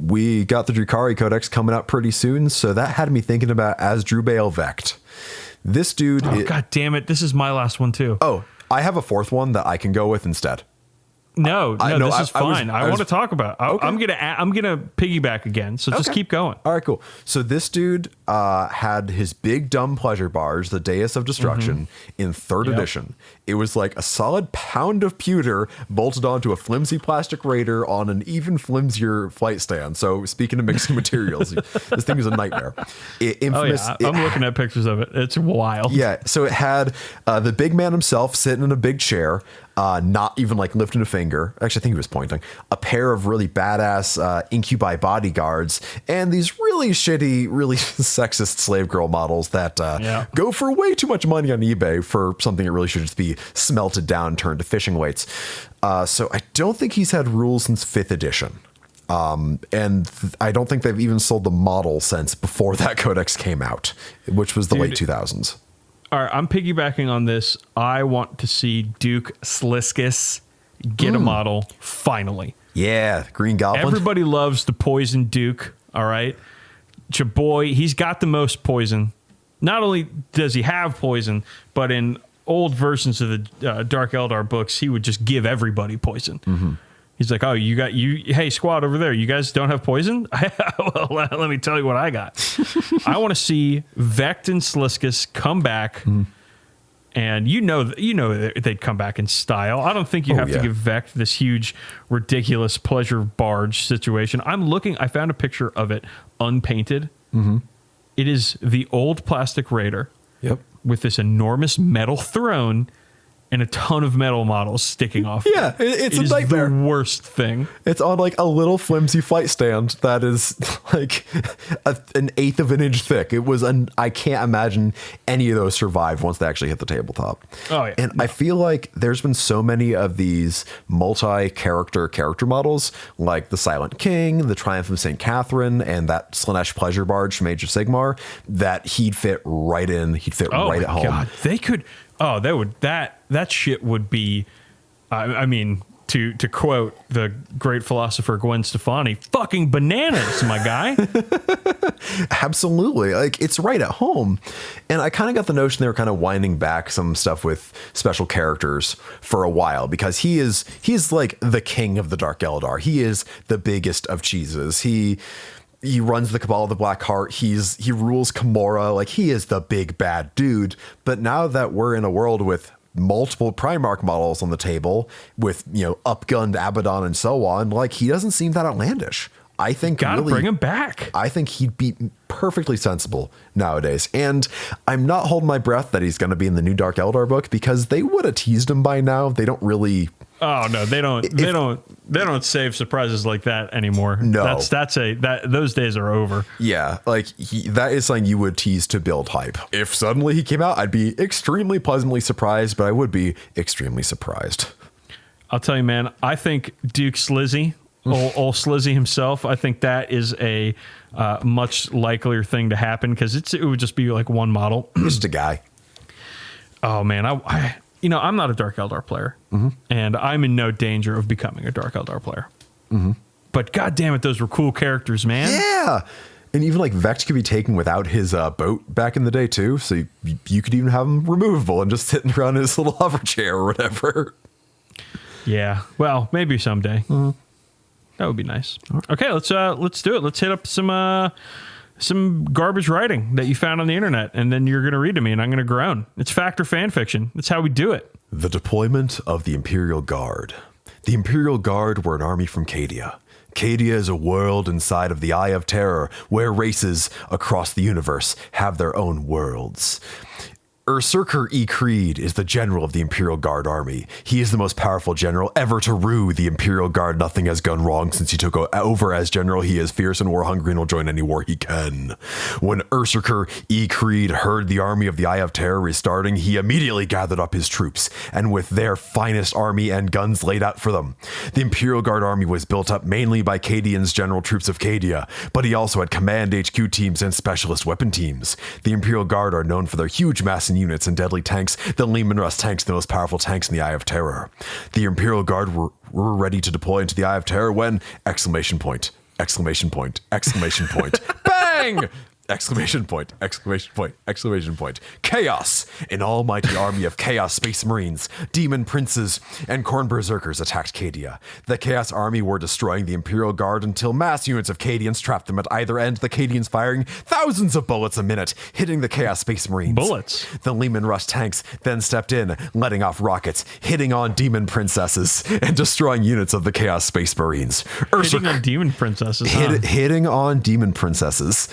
we got the Drukhari Codex coming out pretty soon, so that had me thinking about Asdrubal Vect. This dude... God damn it. This is my last one, too. Oh, I have a 4th one that I can go with instead. No, this is fine. I want to talk about it. Okay. I'm gonna piggyback again, so just keep going. All right, cool. So this dude had his big dumb pleasure barge, the Deus of Destruction, in 3rd edition. It was like a solid pound of pewter bolted onto a flimsy plastic raider on an even flimsier flight stand. So speaking of mixing materials, this thing is a nightmare. I'm looking at pictures of it. It's wild. Yeah, so it had the big man himself sitting in a big chair, not even like lifting a finger. Actually, I think he was pointing. A pair of really badass incubi bodyguards, and these really shitty, really sexist slave girl models that go for way too much money on eBay for something that really should just be smelted down, turned to fishing weights. So I don't think he's had rules since 5th edition. And I don't think they've even sold the model since before that codex came out, which was the late 2000s. All right, I'm piggybacking on this. I want to see Duke Sliskus get a model finally. Yeah, Green Goblin. Everybody loves the Poison Duke, all right? Chaboy, he's got the most poison. Not only does he have poison, but in old versions of the Dark Eldar books, he would just give everybody poison. He's like, oh, hey, squad over there, you guys don't have poison? Well, let me tell you what I got. I want to see Vect and Sliskus come back, and you know they'd come back in style. I don't think you have to give Vect this huge, ridiculous pleasure barge situation. I found a picture of it unpainted. It is the old plastic raider with this enormous metal throne and a ton of metal models sticking off. Yeah, it's a nightmare. The worst thing. It's on like a little flimsy flight stand that is like an eighth of an inch thick. I can't imagine any of those survived once they actually hit the tabletop. Oh yeah. And I feel like there's been so many of these character models, like the Silent King, the Triumph of St. Catherine, and that Slanesh Pleasure Barge from Age of Sigmar, that he'd fit right in. He'd fit right at home. God, they could. Oh, that shit would be. I mean, to quote the great philosopher Gwen Stefani, fucking bananas, my guy. Absolutely. Like, it's right at home. And I kind of got the notion they were kind of winding back some stuff with special characters for a while, because he's like the king of the Dark Eldar. He is the biggest of cheeses. He runs the Cabal of the Black Heart. He rules Kimura. Like, he is the big bad dude. But now that we're in a world with multiple Primarch models on the table, with, upgunned Abaddon and so on, like, he doesn't seem that outlandish. I think gotta bring him back. I think he'd be perfectly sensible nowadays. And I'm not holding my breath that he's going to be in the new Dark Eldar book, because they would have teased him by now. They don't really. Oh no, they don't save surprises like that anymore. No, those days are over. Yeah, like that is something you would tease to build hype. If suddenly he came out, I'd be extremely pleasantly surprised, but I would be extremely surprised. I'll tell you, man. I think Duke Slizzy, old Slizzy himself, I think that is a much likelier thing to happen, because it would just be like one model. Just a guy. Oh man, I'm not a Dark Eldar player, and I'm in no danger of becoming a Dark Eldar player. But god damn it, those were cool characters, man. Yeah. And even like Vex could be taken without his boat back in the day too. So you could even have him removable and just sitting around in his little hover chair or whatever. Yeah. Well, maybe someday. That would be nice. Okay, let's do it. Let's hit up some garbage writing that you found on the internet, and then you're going to read to me, and I'm going to groan. It's fact or fan fiction. That's how we do it. The deployment of the Imperial Guard. The Imperial Guard were an army from Cadia. Cadia is a world inside of the Eye of Terror, where races across the universe have their own worlds. Usurker E. Creed is the general of the Imperial Guard army. He is the most powerful general ever to rue the Imperial Guard. Nothing has gone wrong since he took over as general. He is fierce and war-hungry and will join any war he can. When Usurker E. Creed heard the army of the Eye of Terror restarting, he immediately gathered up his troops, and with their finest army and guns laid out for them. The Imperial Guard army was built up mainly by Cadian's general troops of Cadia, but he also had command HQ teams and specialist weapon teams. The Imperial Guard are known for their huge mass and units and deadly tanks. The Lehman Russ tanks, the most powerful tanks in the Eye of Terror. The Imperial Guard were ready to deploy into the Eye of Terror when exclamation point, exclamation point, exclamation point, bang! Exclamation point, exclamation point, exclamation point. Chaos! An almighty army of Chaos Space Marines, Demon Princes, and Khorne Berserkers attacked Cadia. The Chaos Army were destroying the Imperial Guard until mass units of Cadians trapped them at either end, the Cadians firing thousands of bullets a minute, hitting the Chaos Space Marines. Bullets? The Lehman Russ tanks then stepped in, letting off rockets, hitting on Demon Princesses, and destroying units of the Chaos Space Marines. Hitting on Demon Princesses, hitting on Demon Princesses.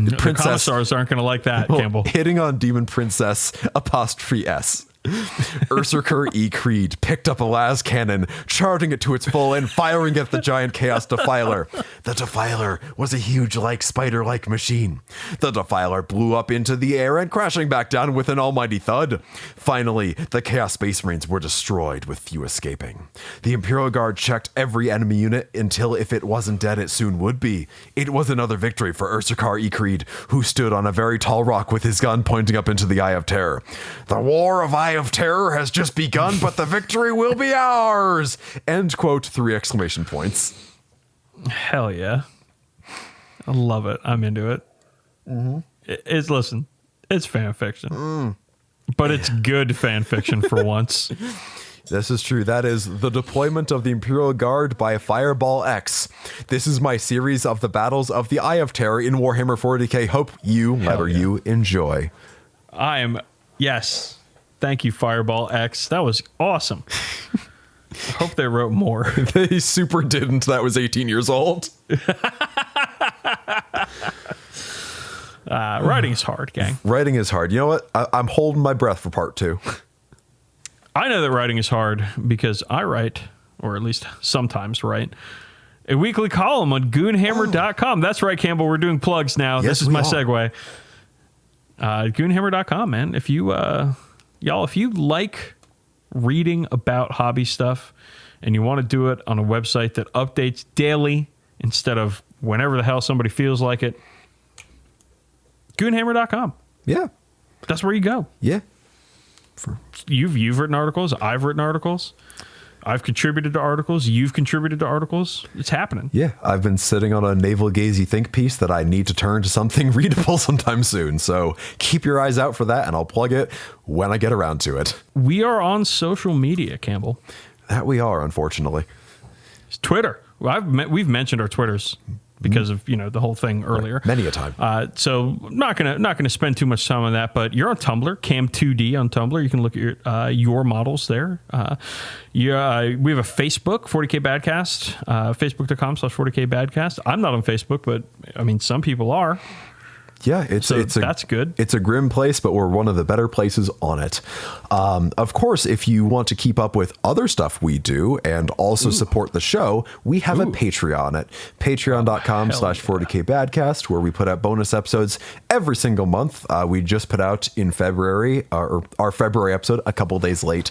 Princess. The commissars aren't going to like that, Campbell. Hitting on Demon Princess 'S. Usurker E. Creed picked up a las cannon, charging it to its full and firing at the giant Chaos Defiler. The Defiler was a huge, spider-like machine. The Defiler blew up into the air and crashing back down with an almighty thud. Finally, the Chaos Space Marines were destroyed, with few escaping. The Imperial Guard checked every enemy unit until if it wasn't dead, it soon would be. It was another victory for Usurker E. Creed, who stood on a very tall rock with his gun pointing up into the Eye of Terror. The War of Eye of Terror has just begun, but the victory will be ours! End quote, 3 exclamation points. Hell yeah. I love it. I'm into it. Listen, it's fan fiction. But it's good fan fiction for once. This is true. That is the deployment of the Imperial Guard by Fireball X. This is my series of the battles of the Eye of Terror in Warhammer 40k. Hope you, you enjoy. Yes. Thank you, Fireball X. That was awesome. I hope they wrote more. They super didn't. That was 18 years old. Writing is hard, gang. Writing is hard. You know what? I'm holding my breath for part 2. I know that writing is hard because I write, or at least sometimes write, a weekly column on goonhammer.com. That's right, Campbell. We're doing plugs now. Yes, this is my segue. Goonhammer.com, man. If you, y'all, if you like reading about hobby stuff and you want to do it on a website that updates daily instead of whenever the hell somebody feels like it, goonhammer.com. Yeah. That's where you go. Yeah. You've written articles. I've written articles. I've contributed to articles. You've contributed to articles. It's happening. Yeah. I've been sitting on a navel-gazy think piece that I need to turn to something readable sometime soon. So keep your eyes out for that, and I'll plug it when I get around to it. We are on social media, Campbell. That we are, unfortunately. It's Twitter. We've mentioned our Twitters because of, the whole thing earlier. Right. Many a time. So not gonna spend too much time on that, but you're on Tumblr, Cam2D on Tumblr. You can look at your models there. We have a Facebook, 40k Badcast, facebook.com/40k Badcast. I'm not on Facebook, but I mean, some people are. Yeah, that's good. It's a grim place, but we're one of the better places on it. Of course, if you want to keep up with other stuff we do and also support the show, we have a Patreon at patreon.com/40k Badcast, where we put out bonus episodes every single month. We just put out in February, or our February episode, a couple days late,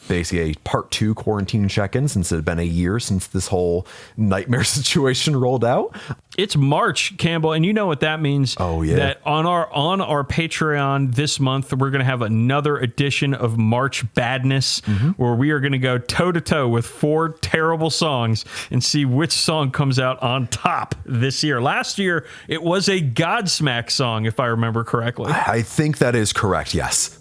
basically a part 2 quarantine check-in, since it had been a year since this whole nightmare situation rolled out. It's March, Campbell, and you know what that means. Oh, yeah. That on our Patreon this month, we're going to have another edition of March Badness, where we are going to go toe-to-toe with 4 terrible songs and see which song comes out on top this year. Last year, it was a Godsmack song, if I remember correctly. I think that is correct, yes.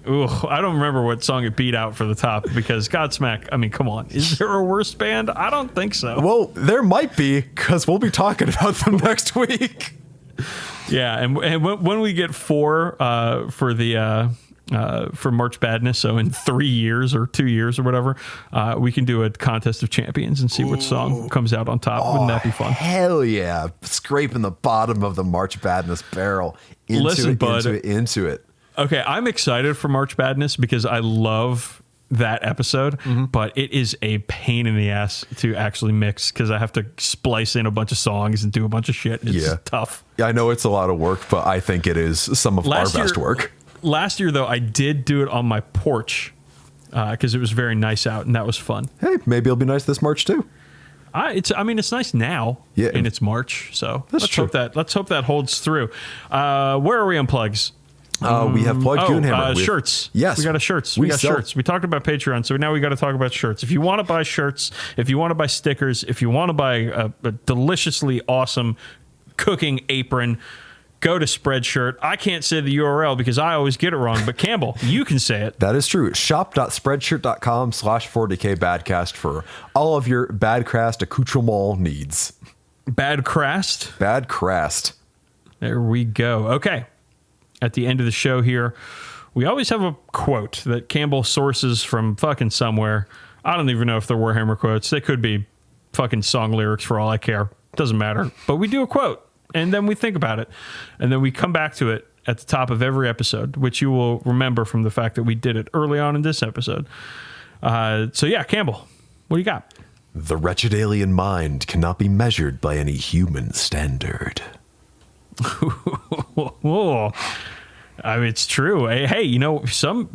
Ooh, I don't remember what song it beat out for the top, because Godsmack, I mean, come on. Is there a worse band? I don't think so. Well, there might be, because we'll be talking about them next week. Yeah, and when we get 4 for March Badness, so in 3 years or 2 years or whatever, we can do a contest of champions and see which song comes out on top. Wouldn't that be fun? Hell yeah. Scraping the bottom of the March Badness barrel. Into it. Okay, I'm excited for March Badness because I love that episode, but it is a pain in the ass to actually mix because I have to splice in a bunch of songs and do a bunch of shit. It's tough. Yeah, I know it's a lot of work, but I think it is some of our best work. Last year, though, I did do it on my porch because it was very nice out, and that was fun. Hey, maybe it'll be nice this March, too. It's nice now, and it's March, so let's hope that holds through. Where are we on plugs? We have plugged Goonhammer. Shirts. Yes. We got shirts. We got shirts. We talked about Patreon, so now we got to talk about shirts. If you want to buy shirts, if you want to buy stickers, if you want to buy a deliciously awesome cooking apron, go to Spreadshirt. I can't say the URL because I always get it wrong, but Campbell, you can say it. That is true. Shop.spreadshirt.com/40k Badcast for all of your Badcast accoutrement needs. Badcast? There we go. Okay. At the end of the show here, we always have a quote that Campbell sources from fucking somewhere. I don't even know if they're Warhammer quotes. They could be fucking song lyrics for all I care. Doesn't matter. But we do a quote, and then we think about it, and then we come back to it at the top of every episode, which you will remember from the fact that we did it early on in this episode. So yeah, Campbell, what do you got? The wretched alien mind cannot be measured by any human standard. Whoa. I mean, it's true. Hey, some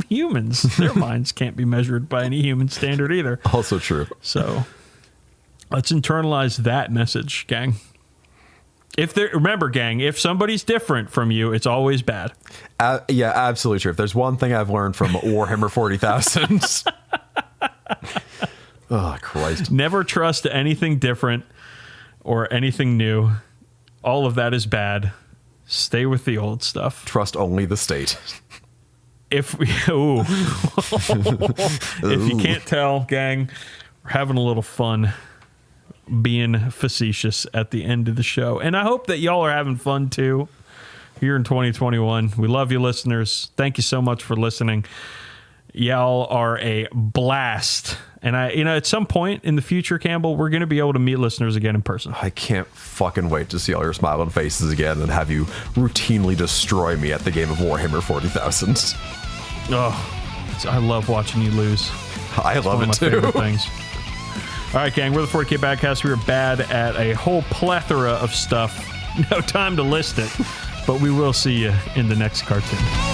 humans, their minds can't be measured by any human standard either. Also true. So let's internalize that message, gang. Remember, gang, if somebody's different from you, it's always bad. Yeah, absolutely true. If there's one thing I've learned from Warhammer 40,000. Oh, Christ. Never trust anything different or anything new. All of that is bad. Stay with the old stuff. Trust only the state. If you can't tell, gang, we're having a little fun being facetious at the end of the show. And I hope that y'all are having fun too here in 2021. We love you, listeners. Thank you so much for listening. Y'all are a blast. And at some point in the future, Campbell, we're going to be able to meet listeners again in person. I can't fucking wait to see all your smiling faces again and have you routinely destroy me at the game of Warhammer 40,000. I love watching you lose. I love it too. One of my favorite things. All right, gang, we're the 40k Badcast. We are bad at a whole plethora of stuff. No time to list it, but we will see you in the next cartoon.